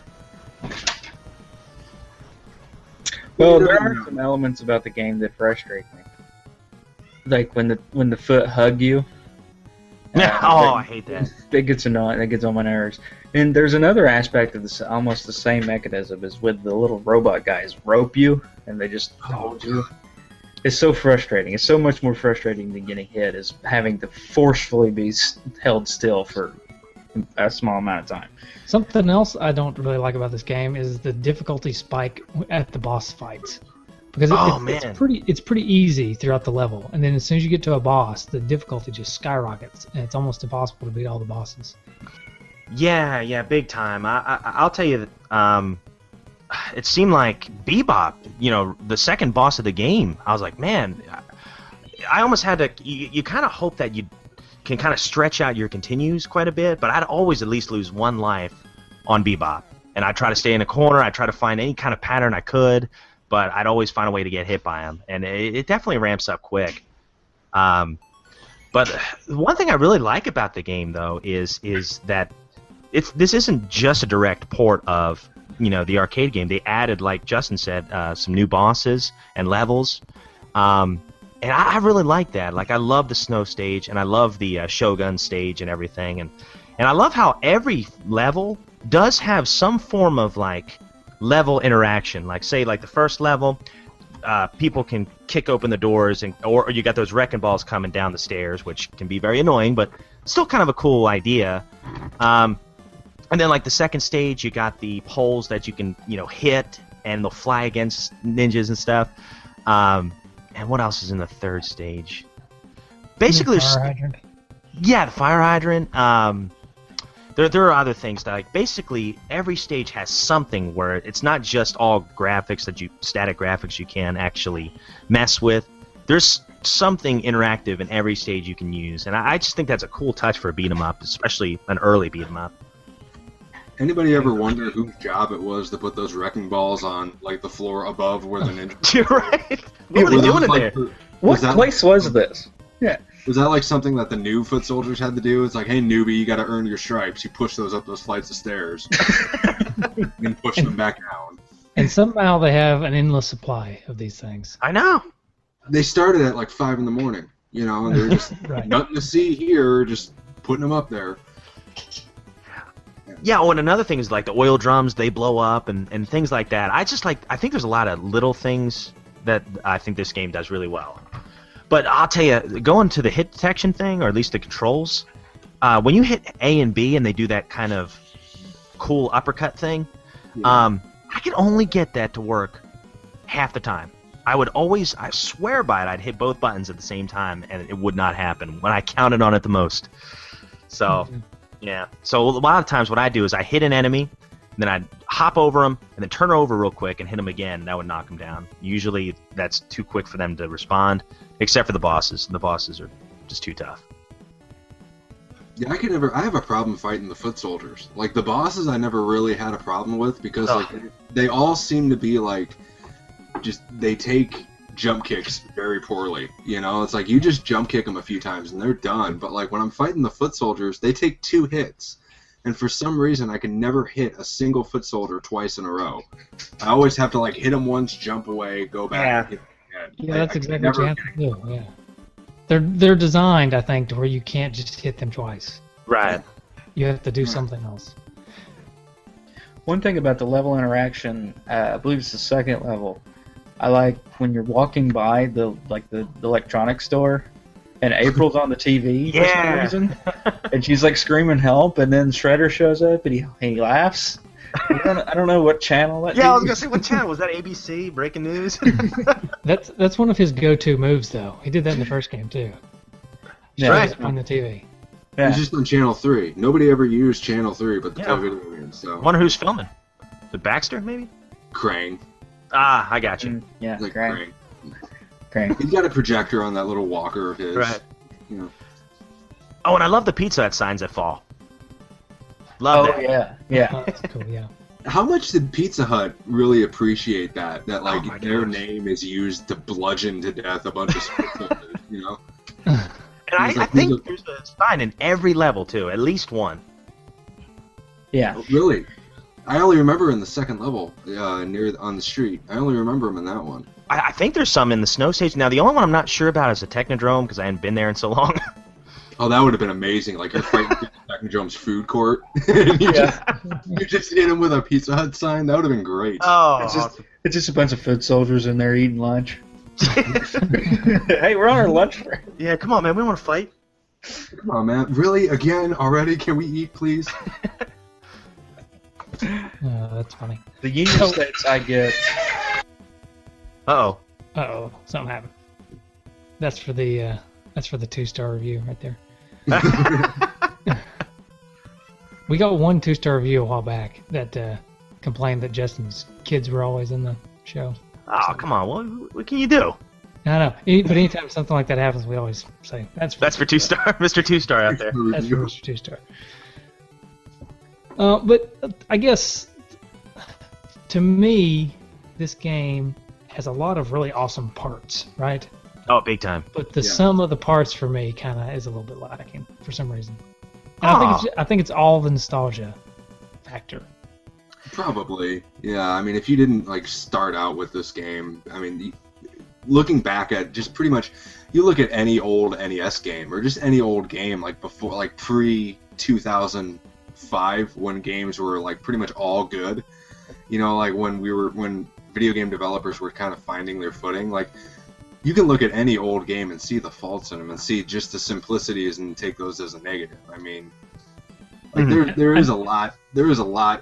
Speaker 2: Well, there are some elements about the game that frustrate me. Like when the foot hug you.
Speaker 3: I hate that.
Speaker 2: It gets annoying. That gets on my nerves. And there's another aspect of this, almost the same mechanism, is with the little robot guys rope you, and they just hold you. It's so frustrating. It's so much more frustrating than getting hit, is having to forcefully be held still for a small amount of time.
Speaker 1: Something else I don't really like about this game is the difficulty spike at the boss fights. Because it's pretty easy throughout the level, and then as soon as you get to a boss, the difficulty just skyrockets, and it's almost impossible to beat all the bosses.
Speaker 3: Yeah, big time. I'll tell you that it seemed like Bebop, the second boss of the game, I was like, man, I almost had to, you kind of hope that you can kind of stretch out your continues quite a bit, but I'd always at least lose one life on Bebop. And I'd try to stay in a corner, I'd try to find any kind of pattern I could, but I'd always find a way to get hit by him. And it definitely ramps up quick. But one thing I really like about the game, though, is that this isn't just a direct port of the arcade game. They added, like Justin said, some new bosses and levels, and I really like that. Like, I love the snow stage, and I love the Shogun stage and everything, and I love how every level does have some form of like level interaction. Like, say, like the first level, people can kick open the doors, or you got those wrecking balls coming down the stairs, which can be very annoying, but still kind of a cool idea. And then, like, the second stage, you got the poles that you can, hit, and they'll fly against ninjas and stuff. And what else is in the third stage? Basically,
Speaker 1: the fire hydrant.
Speaker 3: Yeah, the fire hydrant. There are other things that, like, basically every stage has something where it's not just all graphics static graphics you can actually mess with. There's something interactive in every stage you can use, and I just think that's a cool touch for a beat 'em up, especially an early beat 'em up.
Speaker 4: Anybody ever wonder whose job it was to put those wrecking balls on, like, the floor above where the ninja?
Speaker 3: You're right. What were they doing in there?
Speaker 2: What place was this? Yeah.
Speaker 4: Was that like something that the new foot soldiers had to do? It's like, hey, newbie, you got to earn your stripes. You push those up those flights of stairs, and push them back down.
Speaker 1: And somehow they have an endless supply of these things.
Speaker 3: I know.
Speaker 4: They started at like 5 in the morning, and they're just
Speaker 1: Right.
Speaker 4: nothing to see here, just putting them up there.
Speaker 3: Yeah, and another thing is, like, the oil drums, they blow up and things like that. I think there's a lot of little things that I think this game does really well. But I'll tell you, going to the hit detection thing, or at least the controls, when you hit A and B and they do that kind of cool uppercut thing, I could only get that to work half the time. I swear by it, I'd hit both buttons at the same time, and it would not happen when I counted on it the most. So... Yeah. So a lot of times what I do is I hit an enemy, and then I'd hop over them, and then turn over real quick and hit them again, and that would knock them down. Usually that's too quick for them to respond, except for the bosses. The bosses are just too tough.
Speaker 4: Yeah, I have a problem fighting the foot soldiers. Like, the bosses I never really had a problem with, because like they all seem to be like, just, they take jump kicks very poorly. It's like, you just jump kick them a few times and they're done. But like, when I'm fighting the foot soldiers, they take 2 hits, and for some reason I can never hit a single foot soldier twice in a row. I always have to, like, hit them once, jump away, go back, and hit them again.
Speaker 1: Yeah, that's exactly what you have to do. Yeah, they're designed, I think, to where you can't just hit them twice.
Speaker 3: Right.
Speaker 1: You have to do something else.
Speaker 2: One thing about the level interaction, I believe it's the second level. I like when you're walking by the electronics store, and April's on the TV for some reason, and she's like screaming help, and then Shredder shows up and he laughs. I don't know what channel that.
Speaker 3: Yeah, I was gonna say, what channel was that? ABC Breaking News.
Speaker 1: That's one of his go-to moves, though. He did that in the first game too.
Speaker 2: Yeah,
Speaker 3: right.
Speaker 1: On the TV.
Speaker 2: Yeah.
Speaker 4: It's just on Channel 3. Nobody ever used Channel 3 but the video games. So.
Speaker 3: Wonder who's filming? The Baxter, maybe?
Speaker 4: Krang.
Speaker 3: Ah, I got you.
Speaker 2: Yeah,
Speaker 4: Like
Speaker 2: Krang.
Speaker 4: He's got a projector on that little walker of his.
Speaker 3: Right. Oh, and I love the Pizza Hut signs that fall. Love that.
Speaker 2: Yeah.
Speaker 1: Oh, that's cool. Yeah.
Speaker 4: How much did Pizza Hut really appreciate that? That, like,
Speaker 3: my
Speaker 4: their
Speaker 3: gosh.
Speaker 4: name is used to bludgeon to death a bunch of soldiers,
Speaker 3: And
Speaker 4: He's
Speaker 3: I
Speaker 4: like,
Speaker 3: think there's a sign in every level too, at least one.
Speaker 2: Yeah.
Speaker 4: Really? I only remember in the second level, on the street. I only remember him in that one.
Speaker 3: I think there's some in the snow stage. Now the only one I'm not sure about is the Technodrome because I hadn't been there in so long.
Speaker 4: Oh, that would have been amazing. Like you're fighting Technodrome's food court, and you just hit him with a Pizza Hut sign. That would have been great.
Speaker 3: Oh,
Speaker 2: It's just a bunch of foot soldiers in there eating lunch. Hey, we're on our lunch break.
Speaker 3: yeah. Come on, man. We want to fight.
Speaker 4: Come on, man. Really? Again? Already? Can we eat, please?
Speaker 1: That's funny.
Speaker 2: The Union States I get.
Speaker 3: Uh-oh.
Speaker 1: Uh-oh, something happened. That's for the 2-star review right there. We got one 2-star review a while back that complained that Justin's kids were always in the show.
Speaker 3: Oh, come on. What can you do?
Speaker 1: I know, but anytime something like that happens, we always say that's
Speaker 3: for 2-star, Mr. 2-star out there.
Speaker 1: That's for Mr. 2-star. But I guess to me, this game has a lot of really awesome parts, right?
Speaker 3: Oh, big time.
Speaker 1: But the sum of the parts for me kind of is a little bit lacking for some reason. And I think it's all the nostalgia factor.
Speaker 4: Probably, yeah. I mean, if you didn't like start out with this game, I mean, looking back at just pretty much, you look at any old NES game or just any old game like before, like pre 2005, when games were like pretty much all good. You know, like when video game developers were kind of finding their footing, like. You can look at any old game and see the faults in them and see just the simplicities and take those as a negative. I mean, like there is a lot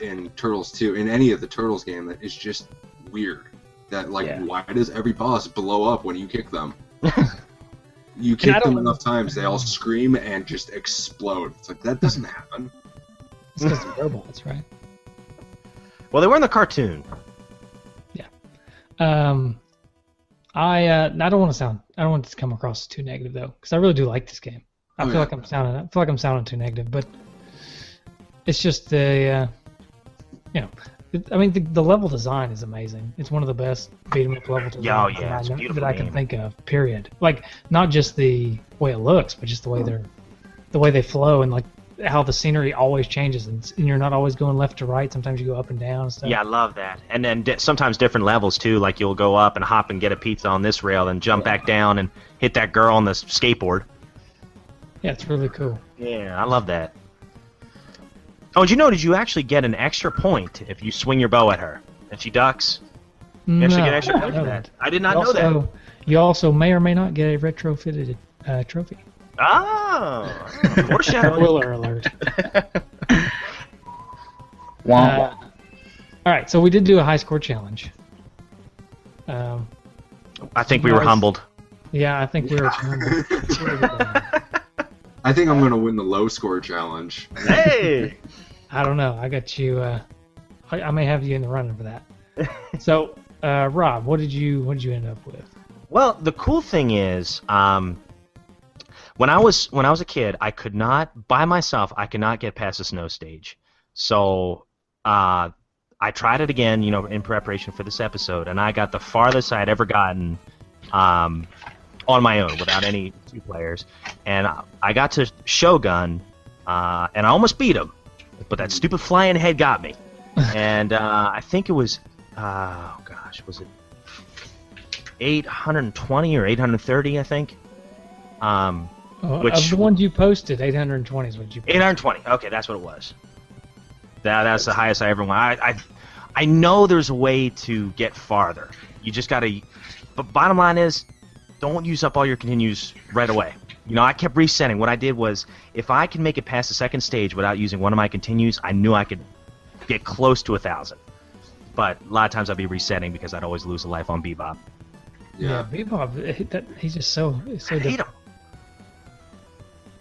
Speaker 4: in Turtles 2, in any of the Turtles game, that is just weird. That why does every boss blow up when you kick them? You kick them enough times, they all scream and just explode. It's like, that doesn't happen.
Speaker 1: It's because they're robots, right?
Speaker 3: Well, they were in the cartoon.
Speaker 1: Yeah. I don't want it to come across too negative though, because I really do like this game. I feel like I'm sounding too negative, but it's just the the level design is amazing. It's one of the best beat 'em up level designs that I can think of. Period. Like not just the way it looks, but just the way they flow and like how the scenery always changes and you're not always going left to right. Sometimes you go up and down and stuff.
Speaker 3: Yeah, I love that. And then sometimes different levels too. Like you'll go up and hop and get a pizza on this rail, and jump back down and hit that girl on the skateboard.
Speaker 1: Yeah, it's really cool.
Speaker 3: Yeah, I love that. Oh, did you actually get an extra point if you swing your bow at her and she ducks? You actually get extra points for that. I did not know that.
Speaker 1: You also may or may not get a retrofitted trophy.
Speaker 3: Oh, foreshadowing.
Speaker 1: Spoiler alert. All right, so we did do a high score challenge.
Speaker 3: I think we were humbled.
Speaker 1: Yeah, I think we were humbled.
Speaker 4: I think I'm gonna win the low score challenge.
Speaker 3: Hey!
Speaker 1: I don't know. I got you. I may have you in the running for that. So, Rob, what did you end up with?
Speaker 3: Well, the cool thing is, when I was a kid, I could not by myself. I could not get past the snow stage. So I tried it again, in preparation for this episode, and I got the farthest I had ever gotten on my own without any 2 players. And I got to Shogun, and I almost beat him, but that stupid flying head got me. And I think it was, was it 820 or 830? I think.
Speaker 1: Of the ones you posted, 820 is what you posted.
Speaker 3: 820. Okay, that's what it was. That's the highest I ever went. I know there's a way to get farther. You just gotta. But bottom line is, don't use up all your continues right away. I kept resetting. What I did was, if I can make it past the second stage without using one of my continues, I knew I could get close to 1,000. But a lot of times I'd be resetting because I'd always lose a life on Bebop.
Speaker 1: Yeah, Bebop. He's just so.
Speaker 3: I hate him.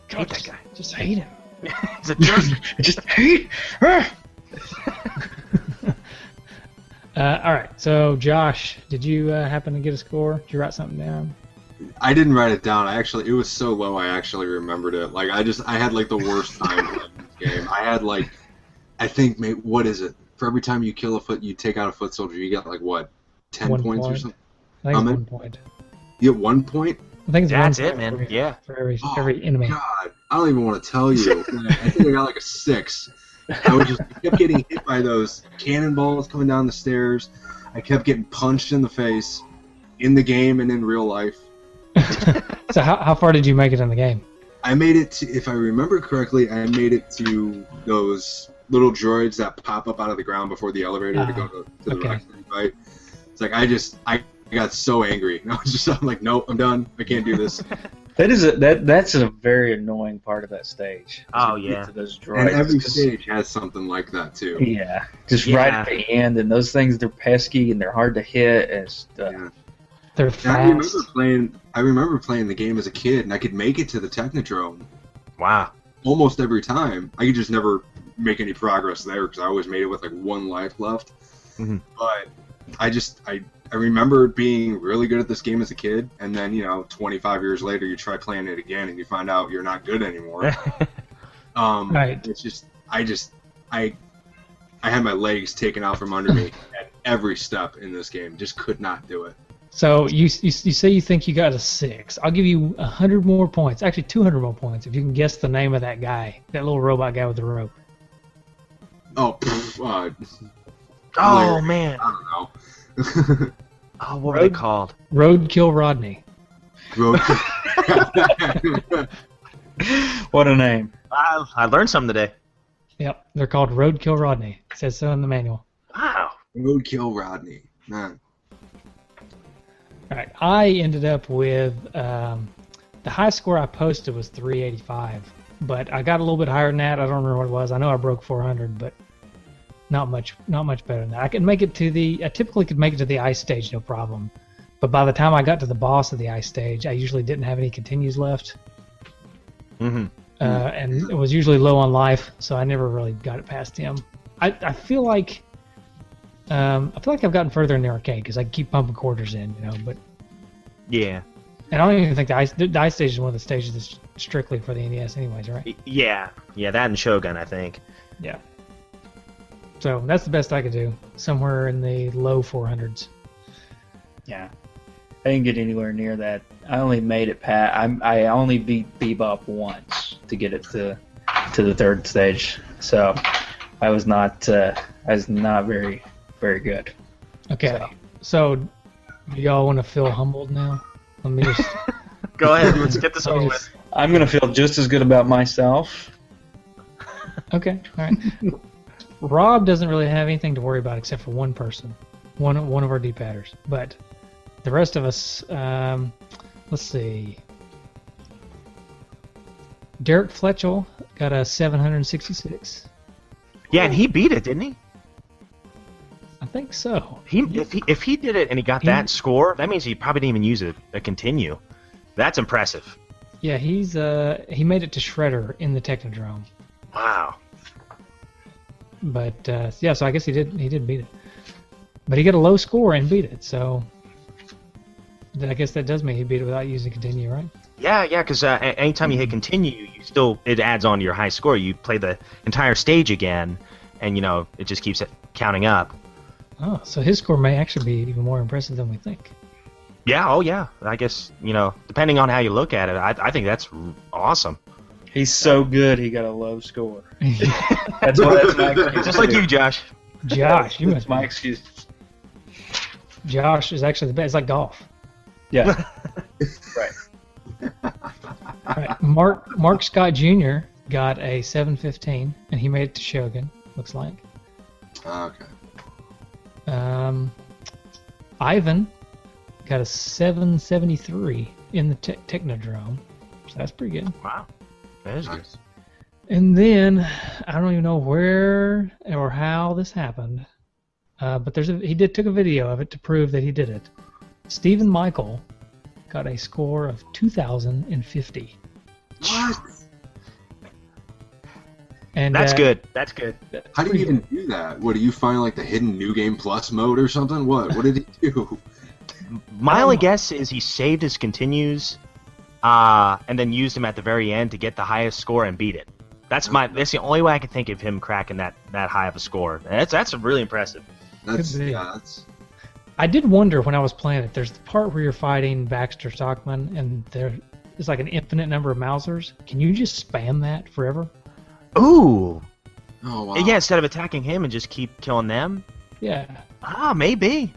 Speaker 1: God, hate that guy. Just hate him.
Speaker 3: He's a jerk.
Speaker 2: Just hate.
Speaker 1: All right. So, Josh, did you happen to get a score? Did you write something down?
Speaker 4: I didn't write it down. It was so low. I actually remembered it. Like I had like the worst time playing this game. I had like, I think what is it? For every time you kill you take out a foot soldier, you get like what, 10 points or something?
Speaker 1: I think it's 1 point.
Speaker 4: You get 1 point?
Speaker 1: I think it's
Speaker 3: That's
Speaker 1: one
Speaker 3: it, man.
Speaker 1: for,
Speaker 3: Yeah.
Speaker 1: for every
Speaker 4: Oh,
Speaker 1: enemy.
Speaker 4: God, I don't even want to tell you. I think I got like a 6. I kept getting hit by those cannonballs coming down the stairs. I kept getting punched in the face in the game and in real life.
Speaker 1: So how far did you make it in the game?
Speaker 4: I made it to, if I remember correctly, I made it to those little droids that pop up out of the ground before the elevator to go to the
Speaker 1: okay.
Speaker 4: Rex fight. It's like I got so angry. I'm like, nope, I'm done. I can't do this.
Speaker 2: That's a very annoying part of that stage.
Speaker 3: Oh,
Speaker 2: You get
Speaker 3: yeah.
Speaker 2: to those droids,
Speaker 4: And every
Speaker 2: 'cause-
Speaker 4: stage has something like that too.
Speaker 2: Yeah, just
Speaker 3: Yeah.
Speaker 2: right at the end, and those things, they're pesky and they're hard to hit and stuff.
Speaker 4: Yeah.
Speaker 1: They're
Speaker 4: And
Speaker 1: fast.
Speaker 4: I remember playing the game as a kid, and I could make it to the Technodrome
Speaker 3: Wow.
Speaker 4: almost every time. I could just never make any progress there because I always made it with like 1 life left.
Speaker 3: Mhm.
Speaker 4: But I remember being really good at this game as a kid, and then 25 years later, you try playing it again, and you find out you're not good anymore.
Speaker 1: Right.
Speaker 4: It's just I had my legs taken out from under me at every step in this game. Just could not do it.
Speaker 1: So you say you think you got a 6. I'll give you 100 more points. Actually, 200 more points if you can guess the name of that guy, that little robot guy with the rope.
Speaker 4: Oh,
Speaker 3: Oh, man.
Speaker 4: I don't know.
Speaker 3: Oh, what were they called?
Speaker 1: Roadkill Rodney.
Speaker 2: What a name!
Speaker 3: I learned something today.
Speaker 1: Yep, they're called Roadkill Rodney. It says so in the manual.
Speaker 3: Wow.
Speaker 4: Roadkill Rodney. Man.
Speaker 1: All right, I ended up with the high score I posted was 385, but I got a little bit higher than that. I don't remember what it was. I know I broke 400, but not much better than that. I typically could make it to the ice stage no problem, but by the time I got to the boss of the ice stage, I usually didn't have any continues left.
Speaker 3: Mm-hmm.
Speaker 1: And it was usually low on life, so I never really got it past him. I feel like I've gotten further in the arcade because I keep pumping quarters in, but
Speaker 3: Yeah.
Speaker 1: and I don't even think the ice stage is one of the stages that's strictly for the NES, anyways, right?
Speaker 3: Yeah. Yeah, that and Shogun, I think.
Speaker 1: Yeah. So that's the best I could do, somewhere in the low 400s.
Speaker 2: Yeah, I didn't get anywhere near that. I only made it I only beat Bebop once to get it to the 3rd stage. So I was not very very good.
Speaker 1: Okay. So do y'all want to feel humbled now? Let me just.
Speaker 3: Go ahead. Let's get this
Speaker 1: let me
Speaker 3: over
Speaker 1: just-
Speaker 3: with.
Speaker 2: I'm gonna feel just as good about myself.
Speaker 1: Okay. All right. Rob doesn't really have anything to worry about except for one person, one of our D-padders. But the rest of us, let's see. Derek Fletchell got a 766.
Speaker 3: Yeah, and he beat it, didn't he?
Speaker 1: I think so.
Speaker 3: If he did it and he got that score, that means he probably didn't even use a continue. That's impressive.
Speaker 1: Yeah, he made it to Shredder in the Technodrome.
Speaker 3: Wow.
Speaker 1: But yeah, so I guess he did beat it. But he got a low score and beat it, so I guess that does mean he beat it without using continue, right?
Speaker 3: Yeah, because anytime you hit continue, it adds on to your high score. You play the entire stage again, and it just keeps it counting up.
Speaker 1: Oh, so his score may actually be even more impressive than we think.
Speaker 3: Yeah, oh yeah. I guess, depending on how you look at it, I think that's awesome.
Speaker 2: He's so good, he got a low score. That's my excuse.
Speaker 3: Just like you, Josh.
Speaker 1: Josh, you
Speaker 2: That's
Speaker 1: must
Speaker 2: my excuse.
Speaker 1: Josh is actually the best. It's like golf.
Speaker 2: Yeah. Right.
Speaker 1: All right. Mark Scott Jr. got a 715, and he made it to Shogun, looks like.
Speaker 4: Okay.
Speaker 1: Ivan got a 773 in the Technodrome, so that's pretty good.
Speaker 3: Wow. That is good.
Speaker 4: Nice.
Speaker 1: And then I don't even know where or how this happened, but he took a video of it to prove that he did it. Stephen Michael got a score of 2,050.
Speaker 4: What?
Speaker 1: And
Speaker 3: That's good. That's good.
Speaker 4: How do you even do that? What, do you find like the hidden New Game Plus mode or something? What did he do?
Speaker 3: My only guess is he saved his continues, and then used him at the very end to get the highest score and beat it. That's the only way I can think of him cracking that high of a score. That's really impressive.
Speaker 4: That's
Speaker 1: Could be.
Speaker 4: yeah, that's
Speaker 1: I did wonder when I was playing it. There's the part where you're fighting Baxter Stockman, and there's like an infinite number of Mausers. Can you just spam that forever?
Speaker 3: Ooh.
Speaker 4: Oh wow.
Speaker 3: Yeah, instead of attacking him and just keep killing them.
Speaker 1: Yeah.
Speaker 3: Ah, maybe.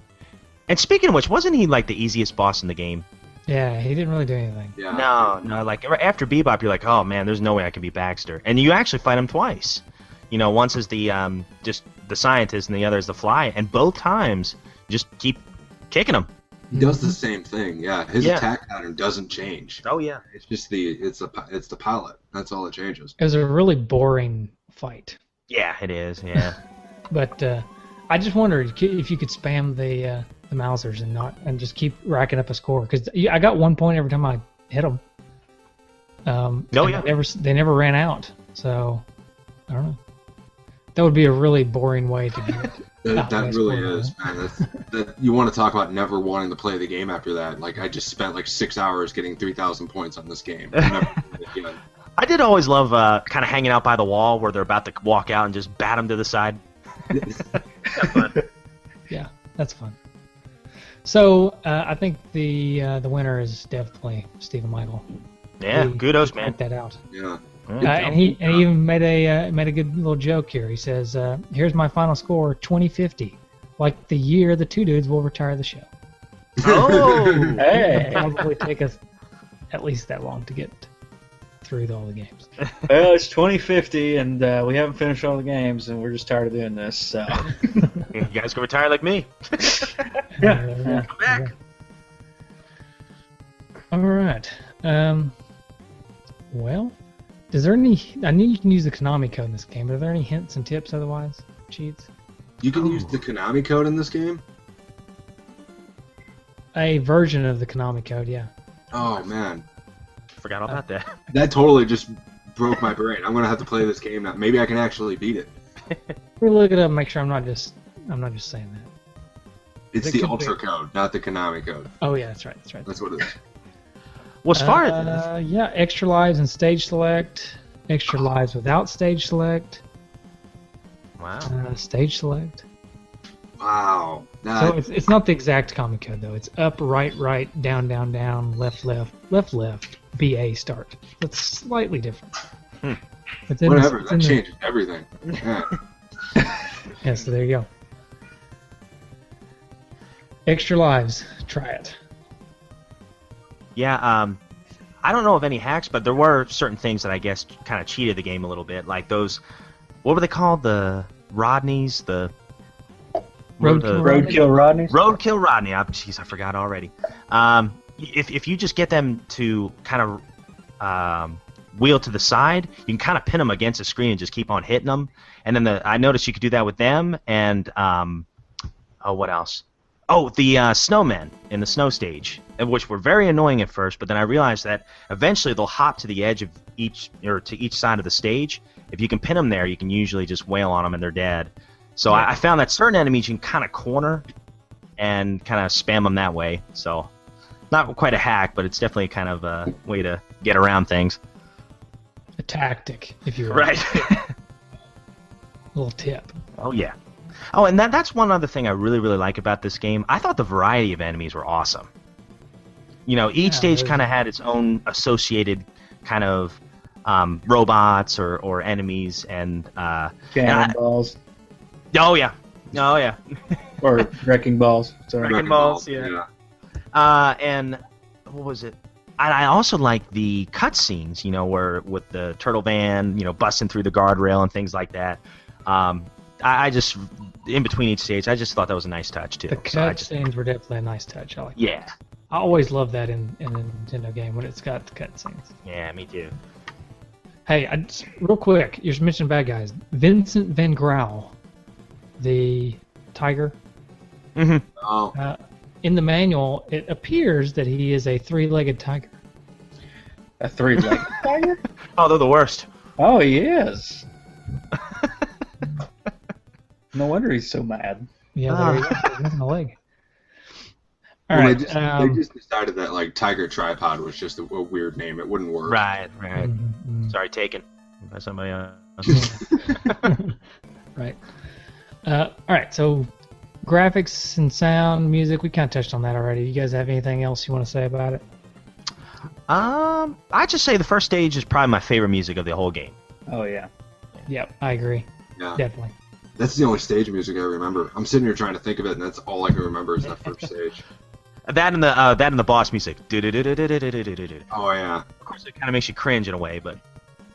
Speaker 3: And speaking of which, wasn't he like the easiest boss in the game?
Speaker 1: Yeah, he didn't really do anything.
Speaker 4: Yeah.
Speaker 3: No, like after Bebop, you're like, oh man, there's no way I can be Baxter, and you actually fight him twice. You know, once as the just the scientist, and the other is the Fly, and both times just keep kicking him.
Speaker 4: He does the same thing. Yeah, his
Speaker 3: Yeah.
Speaker 4: attack pattern doesn't change.
Speaker 3: Oh yeah.
Speaker 4: It's just it's the pilot. That's all that changes.
Speaker 1: It was a really boring fight.
Speaker 3: Yeah, it is. Yeah.
Speaker 1: But I just wondered if you could spam the Mausers and just keep racking up a score, because I got 1 point every time I hit them.
Speaker 3: Oh yeah.
Speaker 1: They never ran out. So I don't know. That would be a really boring way to do it.
Speaker 4: That really is, man. That you want to talk about never wanting to play the game after that. Like, I just spent like 6 hours getting 3,000 points on this game.
Speaker 3: I did always love kind of hanging out by the wall where they're about to walk out and just bat them to the side.
Speaker 1: Yeah, that's fun. So I think the winner is definitely Stephen Michael.
Speaker 3: Yeah,
Speaker 1: He
Speaker 3: kudos, man.
Speaker 1: worked that out.
Speaker 4: Yeah.
Speaker 1: And he even made a good little joke here. He says, "Here's my final score, 2050, like the year the two dudes will retire the show."
Speaker 3: Oh,
Speaker 2: Hey.
Speaker 1: It'll probably take us at least that long to get through all the games.
Speaker 2: Well, it's 2050, and we haven't finished all the games, and we're just tired of doing this. So.
Speaker 3: you guys can retire like me.
Speaker 1: Yeah.
Speaker 3: Come back.
Speaker 1: All right. Well, is there any? I know you can use the Konami code in this game, but are there any hints and tips otherwise? Cheats?
Speaker 4: You can use the Konami code in this game?
Speaker 1: A version of the Konami code, yeah.
Speaker 4: Oh, man.
Speaker 3: Forgot all about that.
Speaker 4: That totally just broke my brain. I'm going to have to play this game now. Maybe I can actually beat it.
Speaker 1: We'll look it up and make sure I'm not just saying that.
Speaker 4: It's
Speaker 1: It
Speaker 4: the
Speaker 1: could
Speaker 4: Ultra
Speaker 1: be.
Speaker 4: code, not the Konami code.
Speaker 1: Oh yeah, that's right.
Speaker 4: That's what it is.
Speaker 3: Well, as far as
Speaker 1: yeah, extra lives and stage select, extra lives without stage select,
Speaker 3: wow,
Speaker 1: stage select.
Speaker 4: Wow.
Speaker 1: So it's not the exact comic code though. It's up, right, right, down, down, down, left, left, left, left, BA start. That's slightly different. But then
Speaker 4: whatever,
Speaker 1: it's
Speaker 4: that
Speaker 1: in the-
Speaker 4: changes everything. Yeah.
Speaker 1: Yeah, so there you go. Extra lives. Try it.
Speaker 3: yeah, I don't know of any hacks, but there were certain things that I guess kind of cheated the game a little bit, like those. What were they called? The Rodneys, the
Speaker 2: Roadkill Rodney.
Speaker 3: Roadkill Rodney. Jeez, I forgot already. If you just get them to kind of wheel to the side, you can kind of pin them against the screen and just keep on hitting them. And then I noticed you could do that with them. And what else? Oh, the snowmen in the snow stage, which were very annoying at first. But then I realized that eventually they'll hop to the edge of each side of the stage. If you can pin them there, you can usually just wail on them and they're dead. So I found that certain enemies you can kind of corner and kind of spam them that way. So not quite a hack, but it's definitely kind of a way to get around things.
Speaker 1: A tactic, if you will.
Speaker 3: Right.
Speaker 1: Little tip.
Speaker 3: Oh, yeah. Oh, and that's one other thing I really, really like about this game. I thought the variety of enemies were awesome. You know, each stage kind of had its own associated kind of robots or enemies and
Speaker 2: Cannonballs.
Speaker 3: Oh yeah,
Speaker 2: Or wrecking balls. Sorry.
Speaker 3: Wrecking balls, yeah. And what was it? And I also like the cutscenes, you know, where with the turtle van, you know, busting through the guardrail and things like that. I just, in between each stage, I just thought that was a nice touch too.
Speaker 1: The cutscenes were definitely a nice touch. I like that.
Speaker 3: Yeah.
Speaker 1: I always love that in a Nintendo game when it's got the cutscenes.
Speaker 3: Yeah, me too.
Speaker 1: Hey, real quick, you mentioned bad guys. Vincent Van Grauw, the tiger.
Speaker 3: Mm-hmm.
Speaker 4: Oh.
Speaker 1: In the manual, it appears that he is a three-legged tiger.
Speaker 2: A three-legged tiger?
Speaker 3: Oh, they're the worst.
Speaker 2: Oh, he is. No wonder he's so mad.
Speaker 1: Yeah, there you go. He's missing a leg. All
Speaker 4: Well,
Speaker 1: right.
Speaker 4: they just decided that like Tiger Tripod was just a weird name. It wouldn't work.
Speaker 3: Right.
Speaker 1: Mhm.
Speaker 3: Sorry, taken by somebody else.
Speaker 1: Right. All right. So graphics and sound, music, we kind of touched on that already. You guys have anything else you want to say about it?
Speaker 3: I just say the first stage is probably my favorite music of the whole game.
Speaker 2: Oh yeah.
Speaker 1: Yep, I agree.
Speaker 4: Yeah.
Speaker 1: Definitely.
Speaker 4: That's the only stage music I remember. I'm sitting here trying to think of it, and that's all I can remember is that first stage.
Speaker 3: That and the boss music.
Speaker 4: Oh yeah.
Speaker 3: Of course, it kind of makes you cringe in a way, but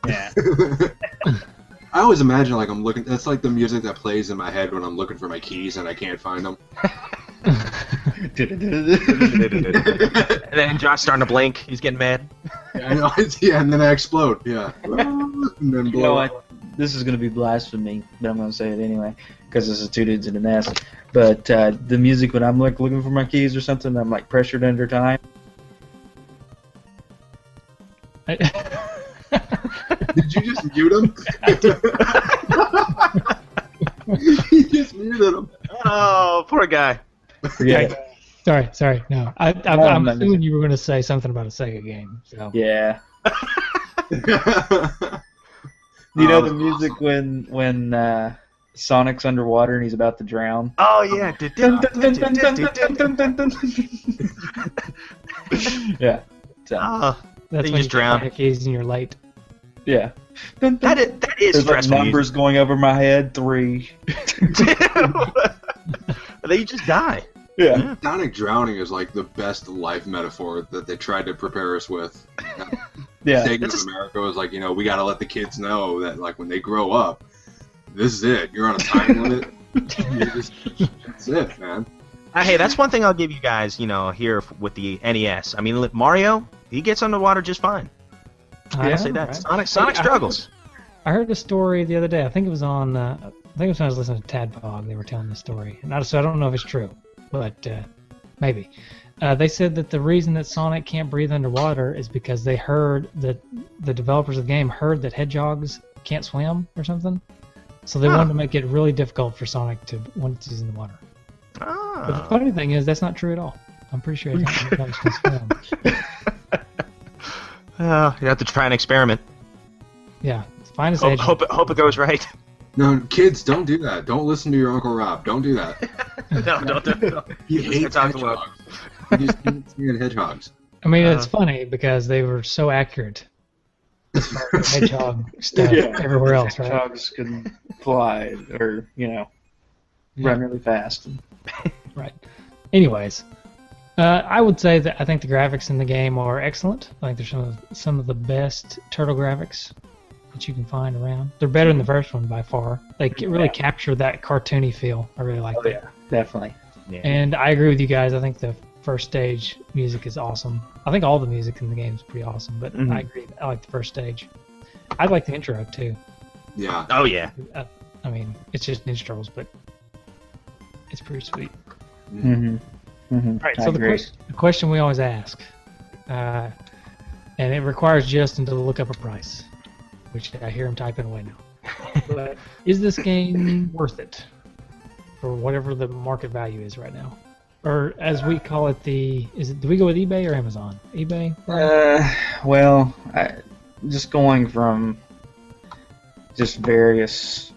Speaker 2: Yeah.
Speaker 4: I always imagine like I'm looking. That's like the music that plays in my head when I'm looking for my keys and I can't find them.
Speaker 3: and then Josh's starting to blink. He's getting mad.
Speaker 4: Yeah, I know. Yeah, and then I explode. Yeah. And then
Speaker 2: You
Speaker 4: blow
Speaker 2: know
Speaker 4: up.
Speaker 2: what? This is going to be blasphemy, but I'm going to say it anyway because this is two dudes in a nest. But the music when I'm like looking for my keys or something, I'm like pressured under time.
Speaker 4: Did you just mute him? You just muted him.
Speaker 3: Oh, poor guy.
Speaker 2: Forget it.
Speaker 1: Sorry. No, I'm assuming you were going to say something about a Sega game. So.
Speaker 2: Yeah. You know the music when Sonic's underwater and he's about to drown?
Speaker 3: Oh yeah.
Speaker 2: Yeah. So,
Speaker 3: Oh,
Speaker 1: That's
Speaker 3: you
Speaker 1: when
Speaker 3: just
Speaker 1: you
Speaker 3: drown.
Speaker 1: drown keys and you're late.
Speaker 2: yeah.
Speaker 3: That is
Speaker 2: There's like
Speaker 3: stressful.
Speaker 2: numbers going over my head. 3.
Speaker 3: Then you just die.
Speaker 2: Yeah.
Speaker 4: Sonic drowning is like the best life metaphor that they tried to prepare us with.
Speaker 2: Yeah.
Speaker 4: Sega of America was like, we got to let the kids know that like when they grow up, this is it. You're on a time limit. That's it, man.
Speaker 3: Hey, that's one thing I'll give you guys, here with the NES. I mean, Mario, he gets underwater just fine. I'll say that.
Speaker 1: Right?
Speaker 3: Sonic struggles.
Speaker 1: I heard a story the other day. I think it was on. I think it was when I was listening to Tadpog. They were telling the story, and so I don't know if it's true, but maybe. They said that the reason that Sonic can't breathe underwater is because they heard that the developers of the game heard that hedgehogs can't swim or something, so they wanted to make it really difficult for Sonic to when he's in the water.
Speaker 3: Oh.
Speaker 1: But the funny thing is, that's not true at all. I'm pretty sure hedgehogs can swim.
Speaker 3: You have to try an experiment.
Speaker 1: Yeah, find us
Speaker 3: Hope it goes right.
Speaker 4: No, kids, don't do that. Don't listen to your Uncle Rob. Don't do that.
Speaker 3: No, don't.
Speaker 4: He hates
Speaker 3: It's Uncle Rob.
Speaker 4: hedgehogs. He just can't stand hedgehogs.
Speaker 1: I mean, it's funny because they were so accurate. As far as the hedgehog stuff everywhere else, right?
Speaker 2: Hedgehogs can fly or, run really fast.
Speaker 1: Right. Anyways, I would say that I think the graphics in the game are excellent. I think they're some of the best turtle graphics that you can find around. They're better than the first one by far. They really capture that cartoony feel. I really like that.
Speaker 2: Yeah, definitely.
Speaker 3: Yeah.
Speaker 1: And I agree with you guys. I think the first stage music is awesome. I think all the music in the game is pretty awesome, but I agree. I like the first stage. I like the intro too.
Speaker 4: Yeah.
Speaker 3: Oh yeah.
Speaker 1: I mean, it's just Ninja Turtles, but it's pretty sweet.
Speaker 2: Mm-hmm. Mm-hmm.
Speaker 1: Right. So the question we always ask, and it requires Justin to look up a price, which I hear him typing away now. But is this game worth it for whatever the market value is right now? Or as we call it, do we go with eBay or Amazon? eBay?
Speaker 2: Well, just going from just various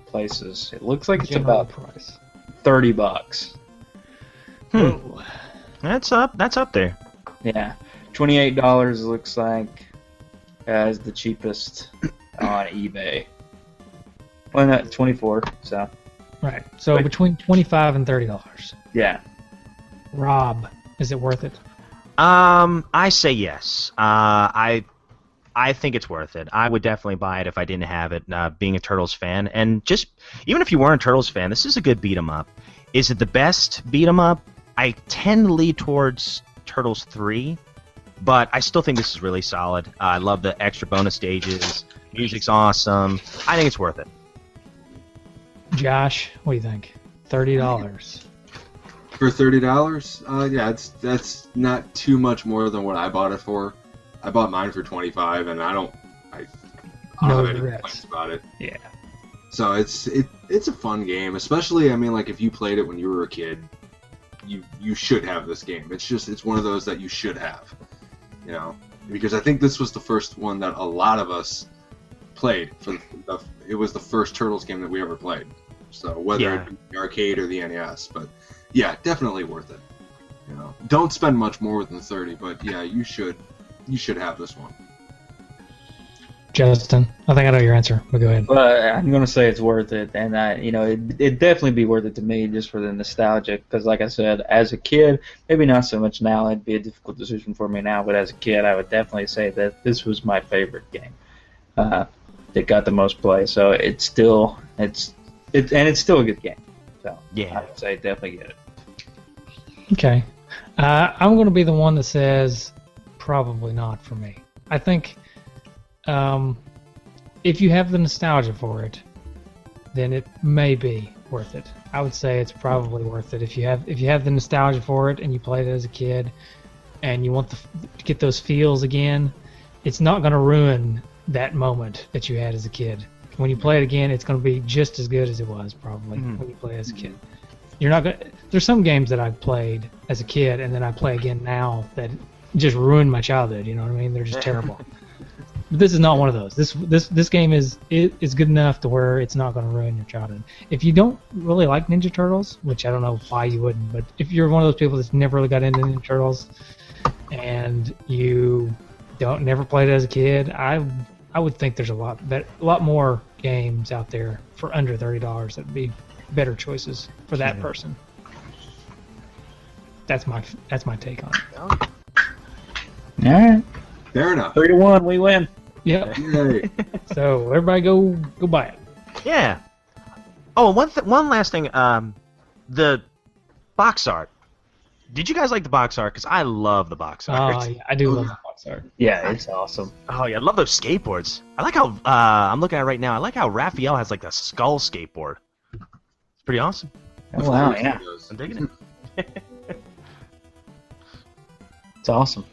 Speaker 2: places, it looks like it's
Speaker 1: General
Speaker 2: about
Speaker 1: price.
Speaker 2: $30.
Speaker 3: That's up there.
Speaker 2: Yeah, $28 looks like as the cheapest on eBay. Well, not 24. So
Speaker 1: Right. So between $25 and $30.
Speaker 2: yeah.
Speaker 1: Rob, is it worth it?
Speaker 3: I say yes. I think it's worth it. I would definitely buy it if I didn't have it. Being a Turtles fan, and just even if you weren't a Turtles fan, this is a good beat 'em up. Is it the best beat 'em up? I tend to lead towards Turtles 3, but I still think this is really solid. I love the extra bonus stages. Music's awesome. I think it's worth it.
Speaker 1: Josh, what do you think? $30.
Speaker 4: For $30, yeah, that's not too much more than what I bought it for. I bought mine for $25, and I don't
Speaker 1: No
Speaker 4: have any
Speaker 1: regrets.
Speaker 4: complaints about it.
Speaker 1: Yeah.
Speaker 4: So it's a fun game, especially like if you played it when you were a kid, you should have this game. It's one of those that you should have, because I think this was the first one that a lot of us played. It was the first Turtles game that we ever played. So whether it be the arcade or the NES, but yeah, definitely worth it. You know, don't spend much more than 30, but yeah, you should have this one.
Speaker 1: Justin, I think I know your answer, but go ahead.
Speaker 2: But I'm gonna say it's worth it, and it'd definitely be worth it to me just for the nostalgia. Because, like I said, as a kid, maybe not so much now. It'd be a difficult decision for me now, but as a kid, I would definitely say that this was my favorite game. That got the most play, so it's still a good game. So
Speaker 3: Yeah.
Speaker 2: I would say definitely get it.
Speaker 1: Okay. I'm going to be the one that says probably not for me. I think if you have the nostalgia for it, then it may be worth it. I would say it's probably worth it if you have the nostalgia for it and you played it as a kid and you want to get those feels again. It's not going to ruin that moment that you had as a kid. When you play it again, it's going to be just as good as it was probably when you play it as a kid. You're not going. There's some games that I've played as a kid and then I play again now that just ruined my childhood. You know what I mean? They're just terrible. But this is not one of those. This game is good enough to where it's not going to ruin your childhood. If you don't really like Ninja Turtles, which I don't know why you wouldn't, but if you're one of those people that's never really got into Ninja Turtles and you never played it as a kid, I would think there's a lot more games out there for under $30 that'd be better choices for that person. That's my take on it.
Speaker 2: All right.
Speaker 4: Fair enough.
Speaker 2: 3-1, we win.
Speaker 1: Yep.
Speaker 4: Yay.
Speaker 1: So everybody go buy it.
Speaker 3: Yeah. Oh, one last thing. The box art. Did you guys like the box art? Because I love the box art.
Speaker 1: Oh, yeah, I do love the box art.
Speaker 2: Yeah, it's awesome.
Speaker 3: Oh yeah, I love those skateboards. I like how I'm looking at it right now. I like how Raphael has like a skull skateboard. It's pretty awesome.
Speaker 2: Oh, wow, yeah.
Speaker 3: I'm digging it.
Speaker 2: It's awesome.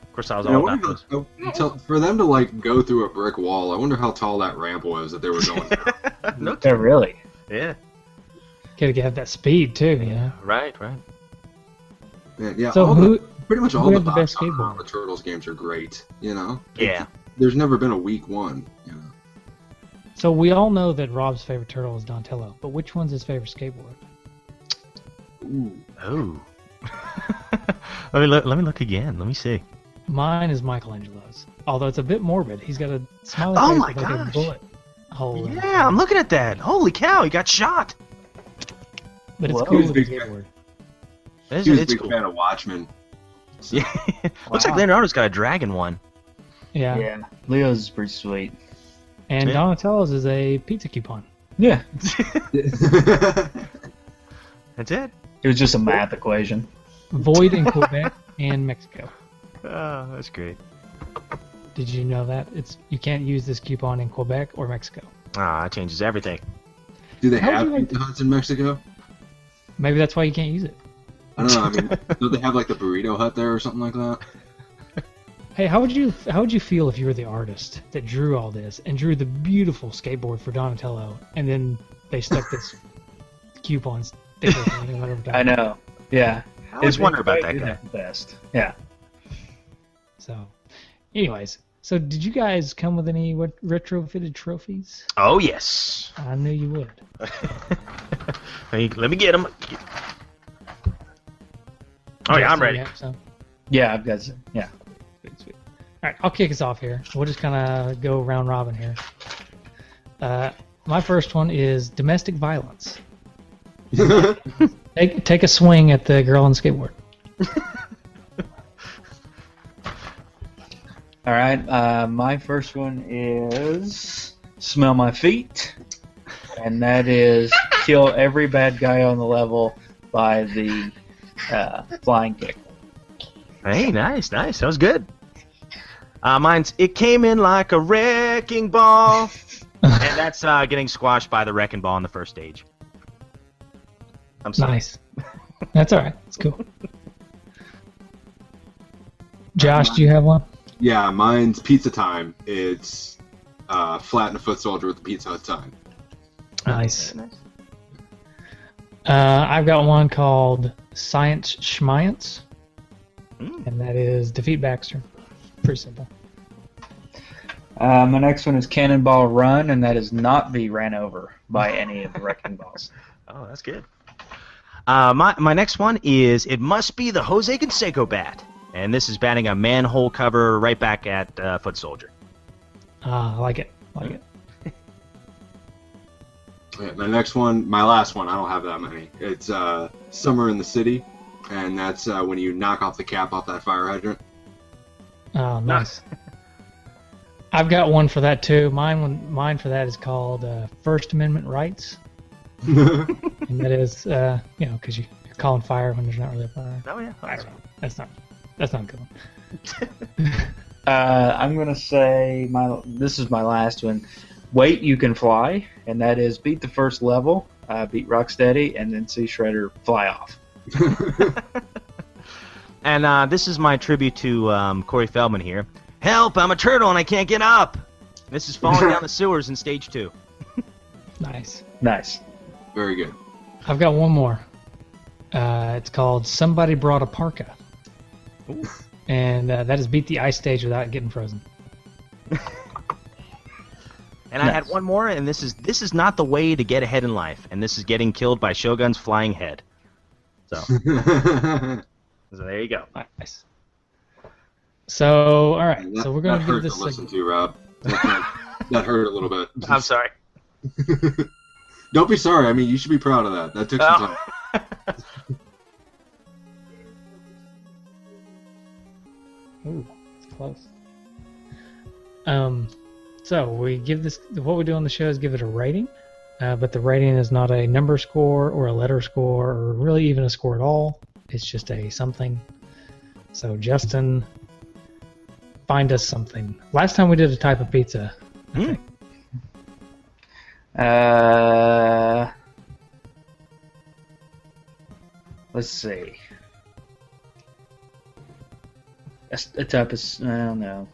Speaker 3: Of course, I was
Speaker 4: Yeah, I
Speaker 3: all about
Speaker 4: wonder
Speaker 3: those.
Speaker 4: for them to like go through a brick wall, I wonder how tall that ramp was that they were going down.
Speaker 3: No
Speaker 2: Yeah, really.
Speaker 3: Yeah.
Speaker 1: Gotta have that speed too, you know.
Speaker 3: Right.
Speaker 4: Yeah,
Speaker 1: So
Speaker 4: pretty much all
Speaker 1: who
Speaker 4: the
Speaker 1: had the
Speaker 4: box
Speaker 1: best
Speaker 4: art
Speaker 1: skateboard?
Speaker 4: on the Turtles games are great. You know.
Speaker 3: Yeah.
Speaker 4: There's never been a weak one. You know.
Speaker 1: So we all know that Rob's favorite turtle is Donatello, but which one's his favorite skateboard?
Speaker 4: Ooh.
Speaker 3: Oh. Let me look again. Let me see.
Speaker 1: Mine is Michelangelo's. Although it's a bit morbid. He's got a smiley
Speaker 3: Oh
Speaker 1: face
Speaker 3: my
Speaker 1: with like a
Speaker 3: gosh.
Speaker 1: bullet hole in it.
Speaker 3: Yeah, I'm looking at that. Holy cow, he got shot.
Speaker 1: But it's
Speaker 2: Whoa.
Speaker 1: cool
Speaker 4: He was
Speaker 1: with a
Speaker 4: a big
Speaker 1: skateboard.
Speaker 3: It's,
Speaker 4: He was a
Speaker 3: it's
Speaker 4: big
Speaker 3: cool.
Speaker 4: fan of Watchmen. So,
Speaker 3: Yeah. Looks like
Speaker 2: Wow.
Speaker 3: Leonardo's got a dragon one.
Speaker 1: Yeah.
Speaker 2: Yeah, Leo's is pretty sweet.
Speaker 1: And
Speaker 3: Yeah.
Speaker 1: Donatello's is a pizza coupon.
Speaker 2: Yeah,
Speaker 3: That's it.
Speaker 2: it was just a math equation.
Speaker 1: Void in Quebec and Mexico.
Speaker 3: Oh, that's great.
Speaker 1: Did you know that? You can't use this coupon in Quebec or Mexico.
Speaker 3: Ah, that changes everything.
Speaker 4: Do they
Speaker 1: How would
Speaker 4: have
Speaker 1: you like
Speaker 4: Pizza Huts in Mexico?
Speaker 1: Maybe that's why you can't use it.
Speaker 4: I don't know. I mean, do they have like the Burrito Hut there or something like that?
Speaker 1: Hey, how would you feel if you were the artist that drew all this and drew the beautiful skateboard for Donatello, and then they stuck this coupon sticker thing on every time?
Speaker 2: I know. Yeah.
Speaker 3: I always wonder about that
Speaker 2: Isn't
Speaker 3: guy.
Speaker 2: it the best. Yeah.
Speaker 1: So, anyways, so did you guys come with any retrofitted trophies?
Speaker 3: Oh yes.
Speaker 1: I knew you would.
Speaker 3: Let me get him. Oh yeah, I'm
Speaker 1: Justin,
Speaker 3: ready.
Speaker 1: you have some?
Speaker 2: Yeah, I've got some. Yeah.
Speaker 1: Sweet, sweet. All right, I'll kick us off here. We'll just kind of go round robin here. My first one is domestic violence. Take a swing at the girl on the skateboard.
Speaker 2: All right. My first one is smell my feet, and that is kill every bad guy on the level by the flying kick.
Speaker 3: Hey, nice. That was good. Mine's it came in like a wrecking ball, and that's getting squashed by the wrecking ball in the first stage. I'm sorry.
Speaker 1: Nice. That's all right. It's cool. Josh, do you have one?
Speaker 4: Yeah, mine's Pizza Time. It's flatten a foot soldier with the Pizza Hut sign.
Speaker 1: Nice. I've got one called Science Schmiance, and that is defeat Baxter. Pretty simple.
Speaker 2: My next one is Cannonball Run, and that is not be ran over by any of the wrecking balls.
Speaker 3: Oh, that's good. My next one is It Must Be the Jose Canseco Bat. And this is batting a manhole cover right back at Foot Soldier.
Speaker 1: I like it. Like it.
Speaker 4: Yeah, my next one, my last one, I don't have that many. It's Summer in the City, and that's when you knock off the cap off that fire hydrant.
Speaker 1: Oh, nice. I've got one for that too. Mine for that is called First Amendment Rights, and that is because you're calling fire when there's not really a fire.
Speaker 3: Oh yeah,
Speaker 1: That's not a good one.
Speaker 2: I'm gonna say this is my last one. Wait, You Can Fly, and that is beat the first level, beat Rocksteady, and then see Shredder fly off.
Speaker 3: And this is my tribute to Corey Feldman here. Help! I'm a turtle and I can't get up. This is falling down the sewers in stage 2.
Speaker 1: Nice.
Speaker 4: Very good.
Speaker 1: I've got one more. It's called Somebody Brought a Parka.
Speaker 3: Ooh.
Speaker 1: And that is beat the ice stage without getting frozen.
Speaker 3: And I had one more, and this is not the way to get ahead in life, and this is getting killed by Shogun's flying head. So, there you go.
Speaker 1: Nice. So, all right.
Speaker 4: That,
Speaker 1: So we're going to give this
Speaker 4: to listen to, Rob. That hurt a little bit.
Speaker 3: I'm sorry.
Speaker 4: Don't be sorry. I mean, you should be proud of that. That took some time.
Speaker 1: Ooh, it's close. So we give this. What we do on the show is give it a rating, but the rating is not a number score or a letter score or really even a score at all. It's just a something. So Justin, find us something. Last time we did a type of pizza. I think.
Speaker 2: Let's see. A type of I don't know.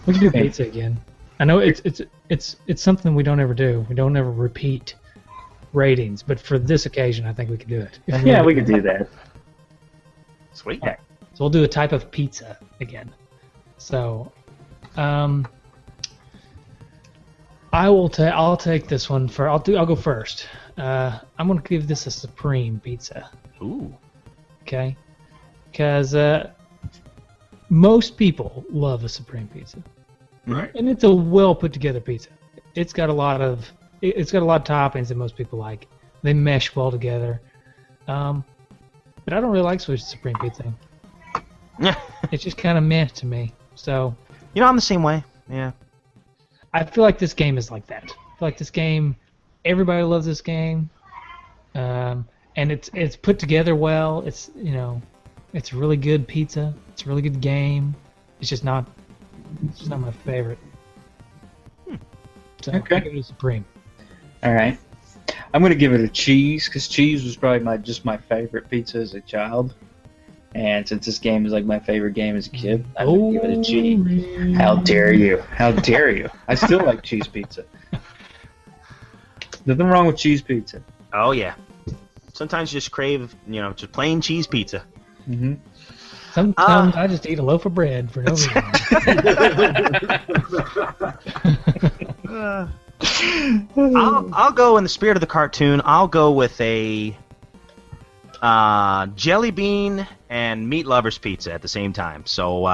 Speaker 1: We can do pizza again. I know it's something we don't ever do. We don't ever repeat ratings, but for this occasion, I think we could do it.
Speaker 2: Yeah, we could do that.
Speaker 3: Sweet.
Speaker 1: Okay. So we'll do a type of pizza again. So, I'll take this one for. I'll go first. I'm gonna give this a supreme pizza.
Speaker 3: Ooh.
Speaker 1: Okay. Because most people love a supreme pizza,
Speaker 4: Right.
Speaker 1: and it's a well put together pizza. It's got a lot of toppings that most people like. They mesh well together. But I don't really like Swiss supreme pizza. It's just kind of meh to me. So.
Speaker 3: I'm the same way. Yeah.
Speaker 1: I feel like this game is like that. I feel like this game, everybody loves this game, and it's put together well. It's it's really good pizza. It's a really good game. It's just not my favorite. So
Speaker 2: Okay.
Speaker 1: I give it a supreme.
Speaker 2: All right. I'm gonna give it a cheese because cheese was probably my favorite pizza as a child, and since this game is like my favorite game as a kid, I'm gonna give it a G. How dare you? How dare you? I still like cheese pizza. Nothing wrong with cheese pizza.
Speaker 3: Oh yeah. Sometimes you just crave, just plain cheese pizza.
Speaker 2: Mm-hmm.
Speaker 1: Sometimes I just eat a loaf of bread for no reason.
Speaker 3: I'll go in the spirit of the cartoon. I'll go with a jelly bean and meat lovers pizza at the same time. So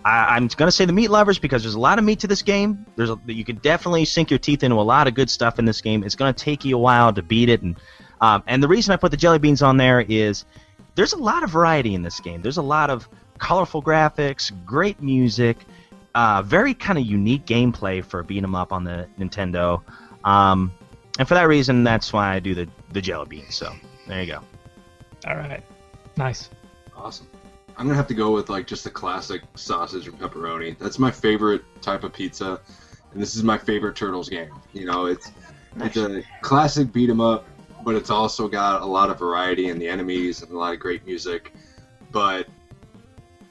Speaker 3: I'm going to say the meat lovers because there's a lot of meat to this game. You can definitely sink your teeth into a lot of good stuff in this game. It's going to take you a while to beat it, and the reason I put the jelly beans on there is there's a lot of variety in this game. There's a lot of colorful graphics, great music, very kind of unique gameplay for a beat 'em up on the Nintendo. And for that reason, that's why I do the jelly beans. So there you go.
Speaker 1: All right, nice.
Speaker 4: Awesome. I'm gonna have to go with just the classic sausage and pepperoni. That's my favorite type of pizza, and this is my favorite Turtles game. It's a classic beat 'em up, but it's also got a lot of variety in the enemies and a lot of great music. But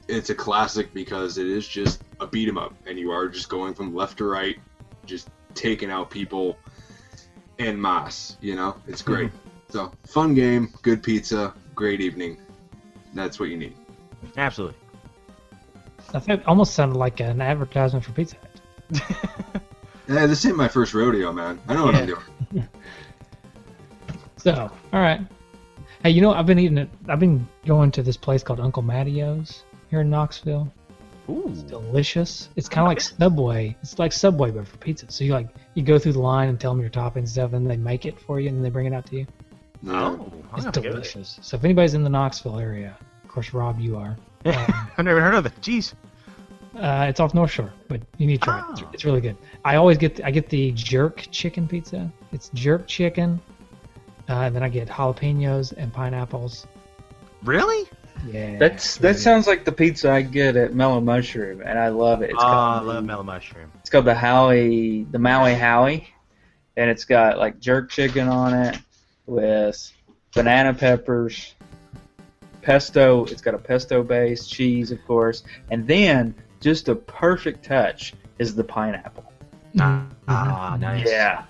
Speaker 4: it's a classic because it is just a beat 'em up, and you are just going from left to right, just taking out people en masse. It's great. So fun game, good pizza, great evening. That's what you need.
Speaker 3: Absolutely.
Speaker 1: I think it almost sounded like an advertisement for Pizza Hut.
Speaker 4: Yeah, this ain't my first rodeo, man. I know what I'm doing.
Speaker 1: So, all right. Hey, you know, I've been going to this place called Uncle Mattio's here in Knoxville.
Speaker 3: Ooh.
Speaker 1: It's delicious. It's kind of like Subway. It's like Subway, but for pizza. So you go through the line and tell them your toppings and stuff, and they make it for you, and then they bring it out to you.
Speaker 3: Oh,
Speaker 1: It's delicious. So if anybody's in the Knoxville area, of course, Rob, you are.
Speaker 3: I've never heard of it. Jeez.
Speaker 1: It's off North Shore, but you need to try it. It's really good. I get the jerk chicken pizza. It's jerk chicken, and then I get jalapenos and pineapples.
Speaker 3: Really?
Speaker 1: Yeah.
Speaker 2: That sounds like the pizza I get at Mellow Mushroom, and I love it.
Speaker 3: I love mellow mushroom.
Speaker 2: It's called the Maui Howie, and it's got like jerk chicken on it with banana peppers, pesto. It's got a pesto base, cheese, of course, and then just a perfect touch is the pineapple.
Speaker 3: Nice.
Speaker 2: Yeah,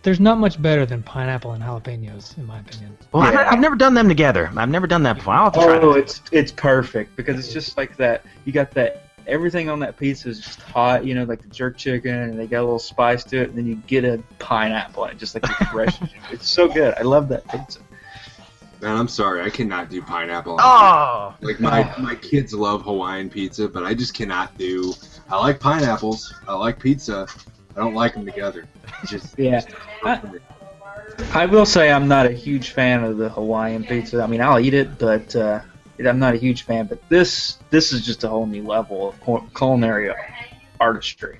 Speaker 1: There's not much better than pineapple and jalapenos, in my opinion.
Speaker 3: Well, I've never done them together. I've never done that before. I'll have to try that.
Speaker 2: It's perfect because it's just like that. You got that. Everything on that pizza is just hot, you know, like the jerk chicken, and they got a little spice to it, and then you get a pineapple, and it just like refreshes you. It's so good. I love that pizza.
Speaker 4: Man, I'm sorry, I cannot do pineapple.
Speaker 3: Oh!
Speaker 4: Like my kids love Hawaiian pizza, but I just cannot do. I like pineapples. I like pizza. I don't like them together. Just
Speaker 2: I will say I'm not a huge fan of the Hawaiian pizza. I mean, I'll eat it, but I'm not a huge fan. But this is just a whole new level of culinary artistry.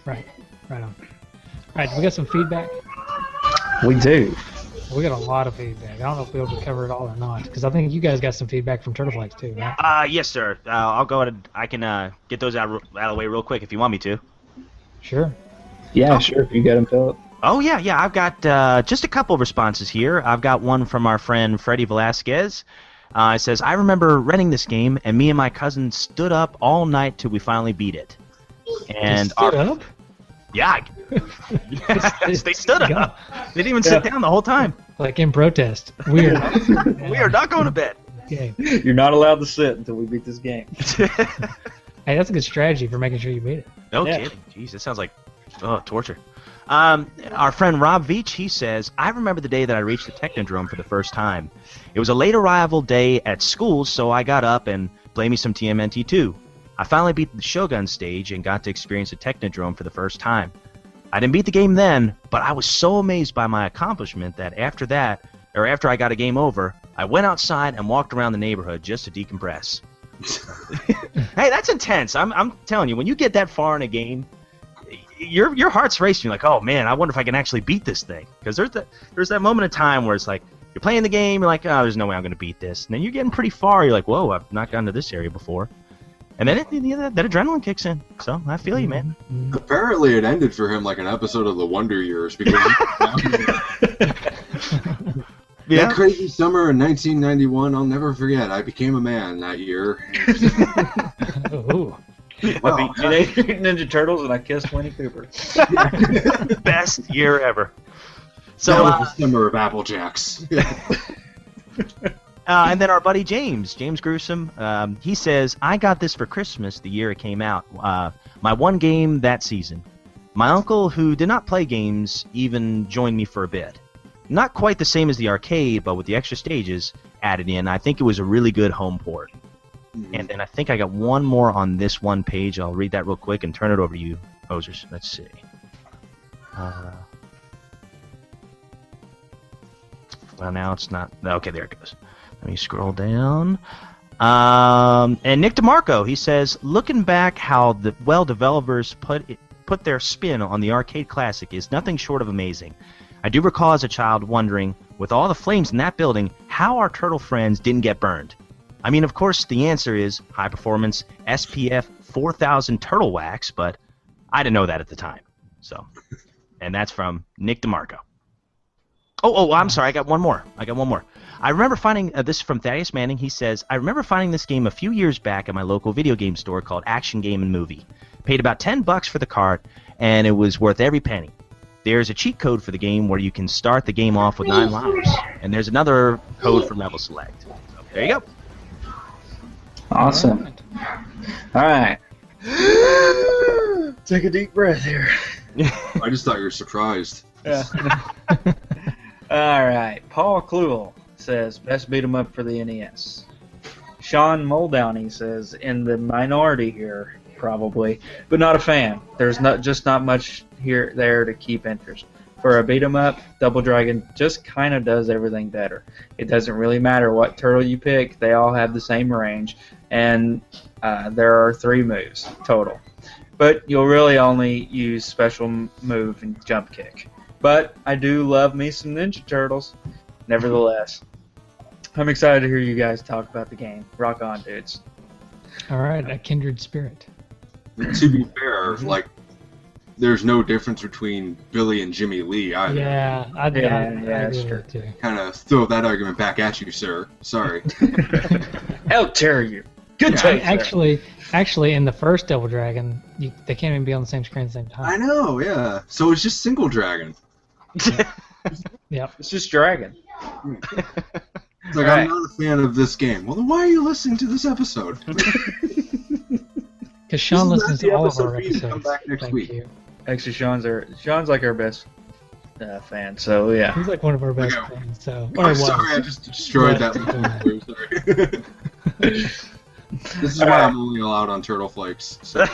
Speaker 1: Right on. All right, we got some feedback.
Speaker 2: We do.
Speaker 1: We got a lot of feedback. I don't know if we'll be able to cover it all or not, because I think you guys got some feedback from Turtleflex too, right?
Speaker 3: Yes, sir. I'll go ahead and I can get those out of the way real quick if you want me to.
Speaker 1: Sure.
Speaker 2: Yeah, sure. If you got them, Philip.
Speaker 3: Oh, yeah. I've got just a couple of responses here. I've got one from our friend Freddie Velasquez. It says, I remember renting this game, and me and my cousin stood up all night till we finally beat it. And
Speaker 1: Stood up?
Speaker 3: Yeah. Yes, they stood up. They didn't even sit down the whole time.
Speaker 1: Like in protest. We
Speaker 3: are not going to bed.
Speaker 1: Okay.
Speaker 2: You're not allowed to sit until we beat this game.
Speaker 1: Hey, that's a good strategy for making sure you beat it.
Speaker 3: No kidding. Jeez, that sounds like torture. Our friend Rob Veach, he says, I remember the day that I reached the Technodrome for the first time. It was a late arrival day at school, so I got up and played me some TMNT 2. I finally beat the Shogun stage and got to experience the Technodrome for the first time. I didn't beat the game then, but I was so amazed by my accomplishment that after I got a game over, I went outside and walked around the neighborhood just to decompress. Hey, that's intense. I'm telling you, when you get that far in a game, your heart's racing. You're like, oh man, I wonder if I can actually beat this thing. Because there's that moment of time where it's like you're playing the game, you're like, oh, there's no way I'm going to beat this. And then you're getting pretty far. You're like, whoa, I've not gotten to this area before. And then that adrenaline kicks in. So I feel you, man.
Speaker 4: Apparently, it ended for him like an episode of The Wonder Years because that crazy summer in 1991, I'll never forget. I became a man that year.
Speaker 1: Ooh.
Speaker 2: I beat Teenage Mutant Ninja Turtles and I kissed Winnie Cooper.
Speaker 3: Best year ever.
Speaker 4: So that was the summer of Apple Jacks.
Speaker 3: And then our buddy James Gruesome, he says, I got this for Christmas the year it came out. My one game that season. My uncle, who did not play games, even joined me for a bit. Not quite the same as the arcade, but with the extra stages added in, I think it was a really good home port. And then I think I got one more on this one page. I'll read that real quick and turn it over to you, Hosers. Let's see. Well, now it's not. Okay, there it goes. Let me scroll down. And Nick DeMarco, he says, looking back how developers put their spin on the arcade classic is nothing short of amazing. I do recall as a child wondering, with all the flames in that building, how our turtle friends didn't get burned. I mean, of course, the answer is high-performance SPF 4000 turtle wax, but I didn't know that at the time. So, and that's from Nick DeMarco. Oh, I'm sorry. I got one more. I remember finding this from Thaddeus Manning. He says, I remember finding this game a few years back at my local video game store called Action Game and Movie. Paid about $10 for the cart, and it was worth every penny. There's a cheat code for the game where you can start the game off with 9 lives, and there's another code for level select. So there you go.
Speaker 2: Awesome. All right. Take a deep breath here.
Speaker 4: I just thought you were surprised.
Speaker 2: Yeah. All right. Paul Kluel says best beat 'em up for the NES. Sean Muldowney says in the minority here, probably, but not a fan. There's not much here there to keep interest. For a beat 'em up, Double Dragon just kind of does everything better. It doesn't really matter what turtle you pick; they all have the same range, and there are 3 moves total. But you'll really only use special move and jump kick. But I do love me some Ninja Turtles, nevertheless. I'm excited to hear you guys talk about the game. Rock on, dudes.
Speaker 1: All right, a kindred spirit.
Speaker 4: To be fair, like, there's no difference between Billy and Jimmy Lee either.
Speaker 1: Yeah, I agree with that too.
Speaker 4: Kind of throw that argument back at you, sir. Sorry.
Speaker 2: How dare you? Good
Speaker 4: Yeah,
Speaker 2: take,
Speaker 1: Actually, in the first Double Dragon, they can't even be on the same screen at the same time.
Speaker 4: I know, yeah. So it's just Single Dragon.
Speaker 1: Yep.
Speaker 2: It's just Dragon.
Speaker 4: It's like, I'm not a fan of this game. Well, then why are you listening to this episode?
Speaker 1: Because Sean
Speaker 4: This is
Speaker 1: listens
Speaker 4: not
Speaker 1: to all
Speaker 4: the
Speaker 1: of our
Speaker 4: episode for you to
Speaker 1: episodes.
Speaker 4: come back next
Speaker 1: Thank
Speaker 4: week.
Speaker 1: you.
Speaker 2: Actually, Sean's like our best fan. So yeah.
Speaker 1: He's like one of our best
Speaker 4: Okay.
Speaker 1: friends. So,
Speaker 4: Oh, sorry, I just destroyed
Speaker 1: Yeah.
Speaker 4: that. Sorry. This is why I'm only allowed on Turtle Flakes. So.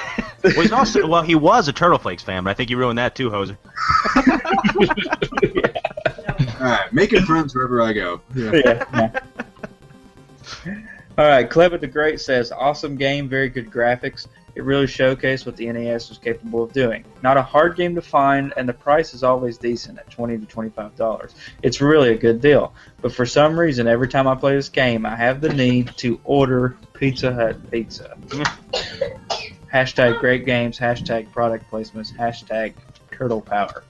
Speaker 3: Well, he was a Turtle Flakes fan, but I think you ruined that too, Hoser.
Speaker 4: Alright, making friends wherever I go. Yeah.
Speaker 2: All right, Clever the Great says, awesome game, very good graphics. It really showcased what the NES was capable of doing. Not a hard game to find, and the price is always decent at $20 to $25. It's really a good deal. But for some reason, every time I play this game, I have the need to order Pizza Hut pizza. Hashtag great games, hashtag product placements, hashtag turtle power.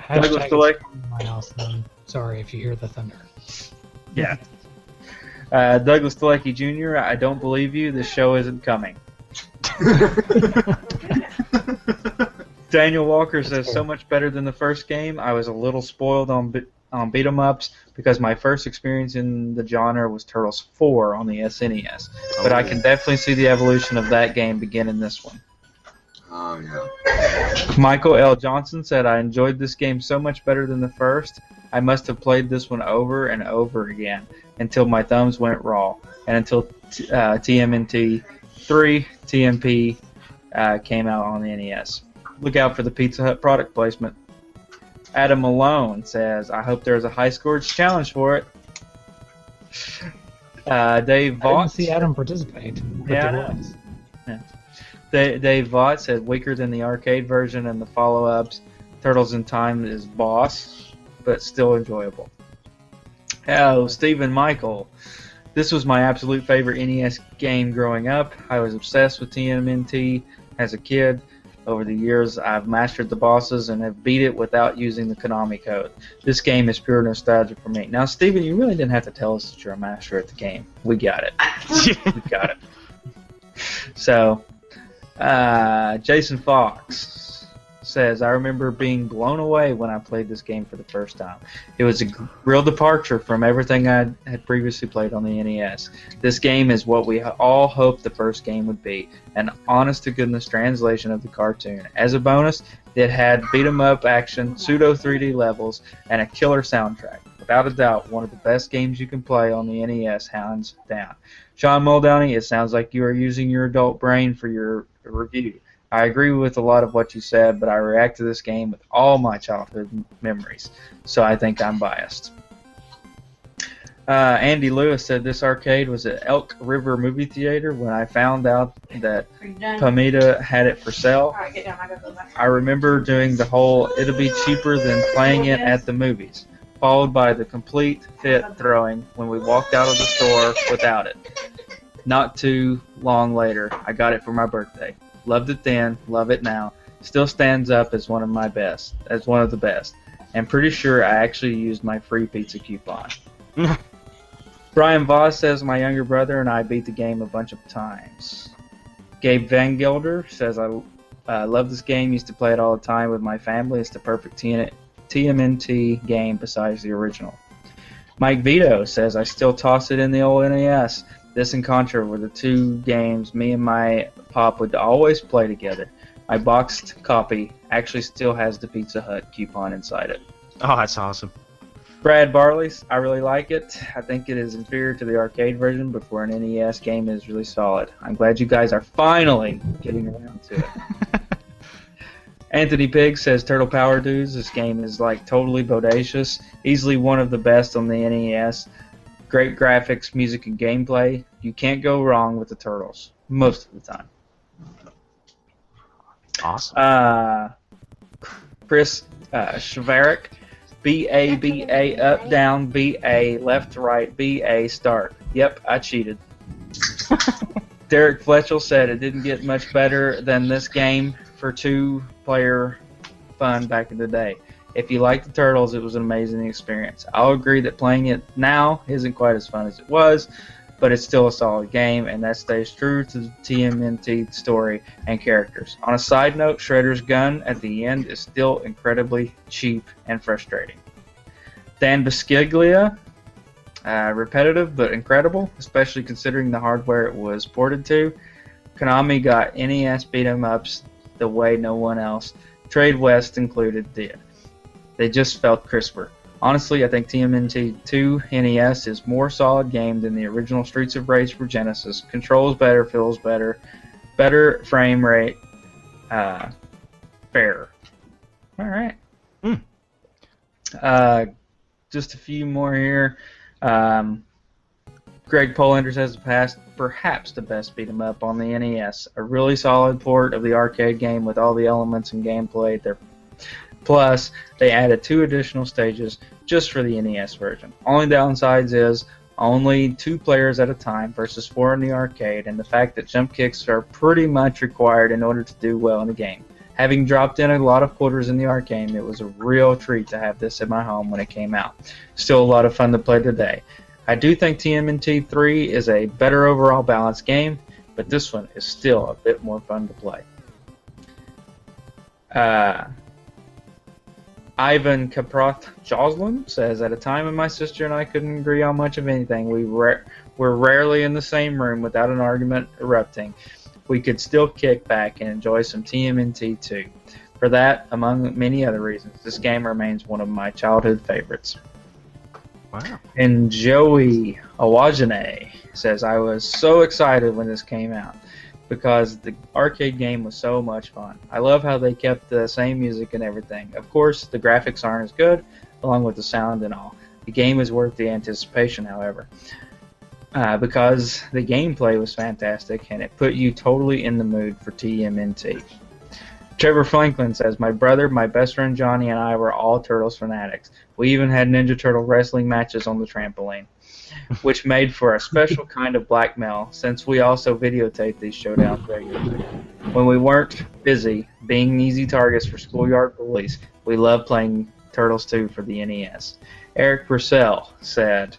Speaker 2: Douglas
Speaker 1: Hashtag
Speaker 2: Delay.
Speaker 1: my house. I'm sorry if you hear the thunder.
Speaker 2: Yeah. Douglas Delecki Jr., I don't believe you. This show isn't coming. Daniel Walker says, so much better than the first game. I was a little spoiled on beat 'em ups because my first experience in the genre was Turtles 4 on the SNES. But I can definitely see the evolution of that game begin in this one.
Speaker 4: Oh, yeah.
Speaker 2: Michael L. Johnson said, I enjoyed this game so much better than the first. I must have played this one over and over again until my thumbs went raw and until TMNT 3 TMP came out on the NES. Look out for the Pizza Hut product placement. Adam Malone says, I hope there's a high scores challenge for it. Dave
Speaker 1: I didn't
Speaker 2: Vaught.
Speaker 1: see Adam participate. But
Speaker 2: Yeah, I
Speaker 1: there
Speaker 2: know.
Speaker 1: was.
Speaker 2: Dave Vaught said, weaker than the arcade version and the follow-ups. Turtles in Time is boss, but still enjoyable. Oh, Stephen Michael. This was my absolute favorite NES game growing up. I was obsessed with TMNT as a kid. Over the years, I've mastered the bosses and have beat it without using the Konami code. This game is pure nostalgia for me. Now, Stephen, you really didn't have to tell us that you're a master at the game. We got it. We got it. So, Jason Fox says, I remember being blown away when I played this game for the first time. It was a real departure from everything I had previously played on the NES. This game is what we all hoped the first game would be, an honest-to-goodness translation of the cartoon. As a bonus, it had beat-em-up action, pseudo 3D levels, and a killer soundtrack. Without a doubt, one of the best games you can play on the NES, hands down. Sean Muldowney, it sounds like you are using your adult brain for your review. I agree with a lot of what you said, but I react to this game with all my childhood memories, so I think I'm biased. Andy Lewis said this arcade was at Elk River Movie Theater when I found out that Pamita had it for sale. I remember doing the whole it'll be cheaper than playing it at the movies, followed by the complete fit throwing when we walked out of the store without it. Not too long later, I got it for my birthday. Loved it then, love it now. Still stands up as one of the best. And pretty sure I actually used my free pizza coupon. Brian Voss says my younger brother and I beat the game a bunch of times. Gabe Van Gelder says I love this game, used to play it all the time with my family. It's the perfect TMNT game besides the original. Mike Vito says I still toss it in the old NES. This and Contra were the two games me and my pop would always play together. My boxed copy actually still has the Pizza Hut coupon inside it.
Speaker 3: Oh, that's awesome.
Speaker 2: Brad Barley's, I really like it. I think it is inferior to the arcade version, but for an NES game, it is really solid. I'm glad you guys are finally getting around to it. Anthony Pig says, Turtle Power Dudes, this game is like totally bodacious. Easily one of the best on the NES. Great graphics, music, and gameplay. You can't go wrong with the Turtles, most of the time.
Speaker 3: Awesome.
Speaker 2: Chris Shavarik, B-A, up, down, B-A, left, right, B-A, start. Yep, I cheated. Derek Fletchell said it didn't get much better than this game for two-player fun back in the day. If you like the Turtles, it was an amazing experience. I'll agree that playing it now isn't quite as fun as it was, but it's still a solid game, and that stays true to the TMNT story and characters. On a side note, Shredder's gun at the end is still incredibly cheap and frustrating. Dan Bisciglia, repetitive but incredible, especially considering the hardware it was ported to. Konami got NES beat-em-ups the way no one else, Trade West included, did. They just felt crisper. Honestly, I think TMNT 2 NES is more solid game than the original Streets of Rage for Genesis. Controls better, feels better, better frame rate, fairer. All right. Just a few more here. Greg Polanders has passed perhaps the best beat 'em up on the NES. A really solid port of the arcade game with all the elements and gameplay there. Plus, they added 2 additional stages just for the NES version. Only downsides is only 2 players at a time versus 4 in the arcade, and the fact that jump kicks are pretty much required in order to do well in the game. Having dropped in a lot of quarters in the arcade, it was a real treat to have this in my home when it came out. Still a lot of fun to play today. I do think TMNT 3 is a better overall balanced game, but this one is still a bit more fun to play. Ivan Kaproth Joslin says, at a time when my sister and I couldn't agree on much of anything, we were rarely in the same room without an argument erupting. We could still kick back and enjoy some TMNT 2. For that, among many other reasons, this game remains one of my childhood favorites.
Speaker 3: Wow.
Speaker 2: And Joey Awajane says, I was so excited when this came out because the arcade game was so much fun. I love how they kept the same music and everything. Of course, the graphics aren't as good, along with the sound and all. The game is worth the anticipation, however, because the gameplay was fantastic and it put you totally in the mood for TMNT. Trevor Franklin says, my brother, my best friend Johnny, and I were all Turtles fanatics. We even had Ninja Turtle wrestling matches on the trampoline, which made for a special kind of blackmail since we also videotaped these showdowns regularly. When we weren't busy being easy targets for schoolyard bullies, we loved playing Turtles 2 for the NES. Eric Purcell said,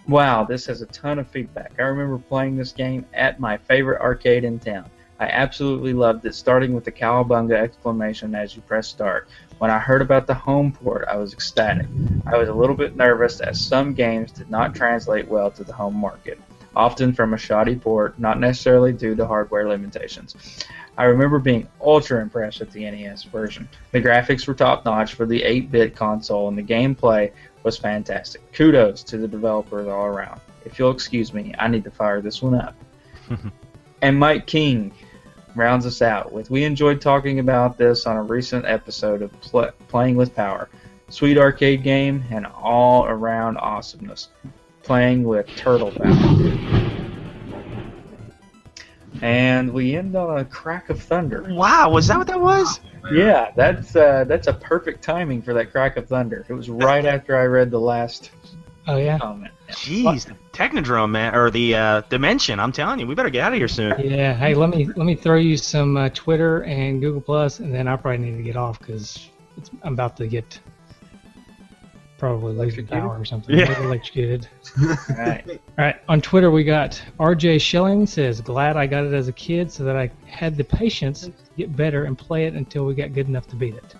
Speaker 2: wow, this has a ton of feedback. I remember playing this game at my favorite arcade in town. I absolutely loved it, starting with the cowabunga exclamation as you press start. When I heard about the home port, I was ecstatic. I was a little bit nervous as some games did not translate well to the home market, often from a shoddy port, not necessarily due to hardware limitations. I remember being ultra impressed with the NES version. The graphics were top-notch for the 8-bit console, and the gameplay was fantastic. Kudos to the developers all around. If you'll excuse me, I need to fire this one up. And Mike King rounds us out with, we enjoyed talking about this on a recent episode of Playing with Power. Sweet arcade game and all-around awesomeness. Playing with Turtle Power. And we end on a crack of thunder.
Speaker 3: Wow, was that what that was?
Speaker 2: Yeah, that's a perfect timing for that crack of thunder. It was right after I read the last comment.
Speaker 3: Jeez, the Technodrome, man, or the Dimension. I'm telling you, we better get out of here soon.
Speaker 1: Yeah. Hey, let me throw you some Twitter and Google Plus, and then I probably need to get off because I'm about to get probably losing power or something.
Speaker 3: Yeah.
Speaker 1: Electrocuted.
Speaker 2: All right.
Speaker 1: All right. On Twitter, we got RJ Schilling says, glad I got it as a kid so that I had the patience to get better and play it until we got good enough to beat it.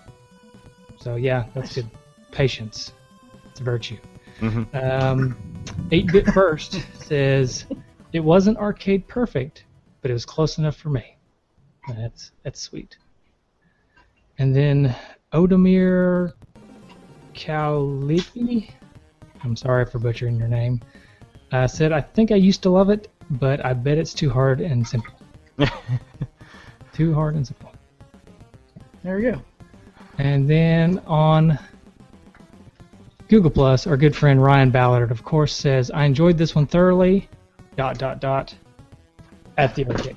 Speaker 1: So yeah, that's good. Patience. It's a virtue. 8-Bit First says, It wasn't arcade perfect, but it was close enough for me. That's sweet. And then Odomir Kaulipi, I'm sorry for butchering your name, said, I think I used to love it, but I bet it's too hard and simple. Too hard and simple.
Speaker 2: There we go.
Speaker 1: And then on Google Plus, our good friend Ryan Ballard, of course, says, I enjoyed this one thoroughly, ... at the arcade.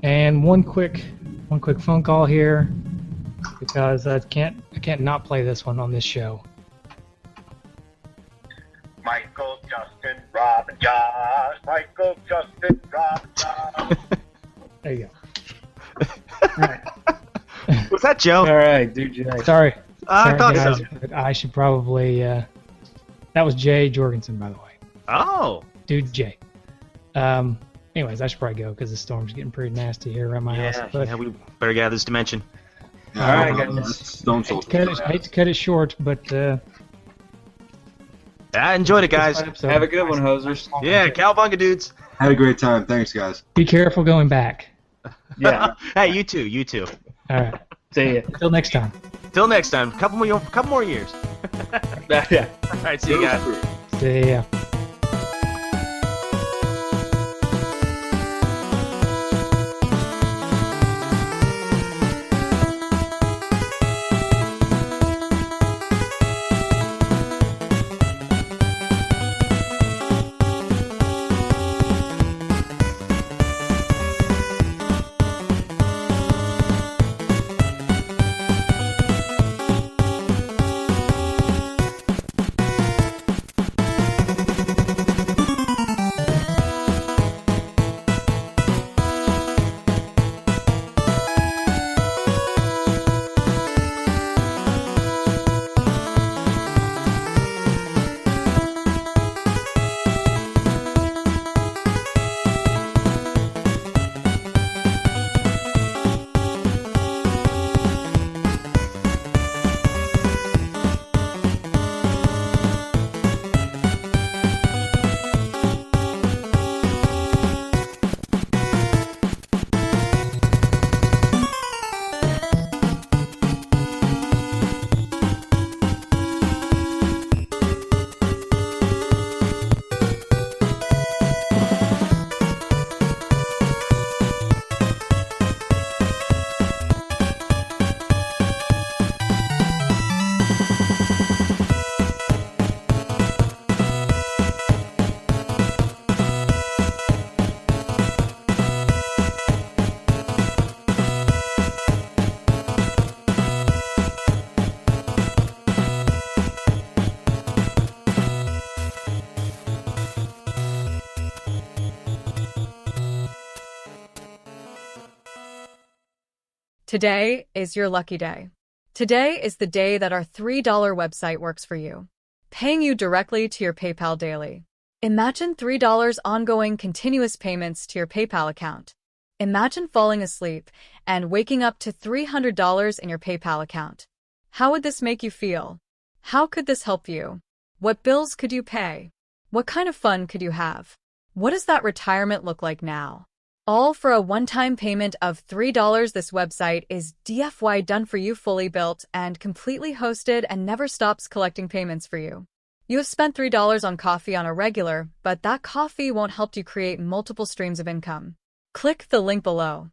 Speaker 1: And one quick phone call here, because I can't not play this one on this show.
Speaker 8: Michael, Justin, Rob, and Josh. Michael, Justin, Rob, and Josh.
Speaker 1: There you go. All right.
Speaker 3: Was that Joe?
Speaker 2: All right, dude.
Speaker 1: Sorry.
Speaker 3: I thought
Speaker 1: guys,
Speaker 3: so.
Speaker 1: but I should probably. That was Jay Jorgensen, by the way.
Speaker 3: Oh.
Speaker 1: Dude, Jay. Anyways, I should probably go because the storm's getting pretty nasty here around my house. But
Speaker 3: Yeah, we better get out of this dimension.
Speaker 4: Yeah,
Speaker 2: All right,
Speaker 4: well,
Speaker 2: guys.
Speaker 4: that's Stone Soul.
Speaker 1: hate to cut it short, but
Speaker 3: I enjoyed it, guys.
Speaker 2: Have a good one, hosers.
Speaker 3: Yeah, cowabunga dudes.
Speaker 4: Had a great time. Thanks, guys.
Speaker 1: be careful going back.
Speaker 2: Yeah.
Speaker 3: Hey, you too.
Speaker 1: All right.
Speaker 2: See ya.
Speaker 1: Until next time.
Speaker 3: Till next time. Couple more years.
Speaker 2: Yeah.
Speaker 3: All right, see you guys.
Speaker 1: See ya.
Speaker 7: Today is your lucky day. Today is the day that our $3 website works for you, paying you directly to your PayPal daily. Imagine $3 ongoing continuous payments to your PayPal account. Imagine falling asleep and waking up to $300 in your PayPal account. How would this make you feel? How could this help you? What bills could you pay? What kind of fun could you have? What does that retirement look like now? All for a one-time payment of $3. This website is DFY done for you, fully built and completely hosted, and never stops collecting payments for you. You have spent $3 on coffee on a regular, but that coffee won't help you create multiple streams of income. Click the link below.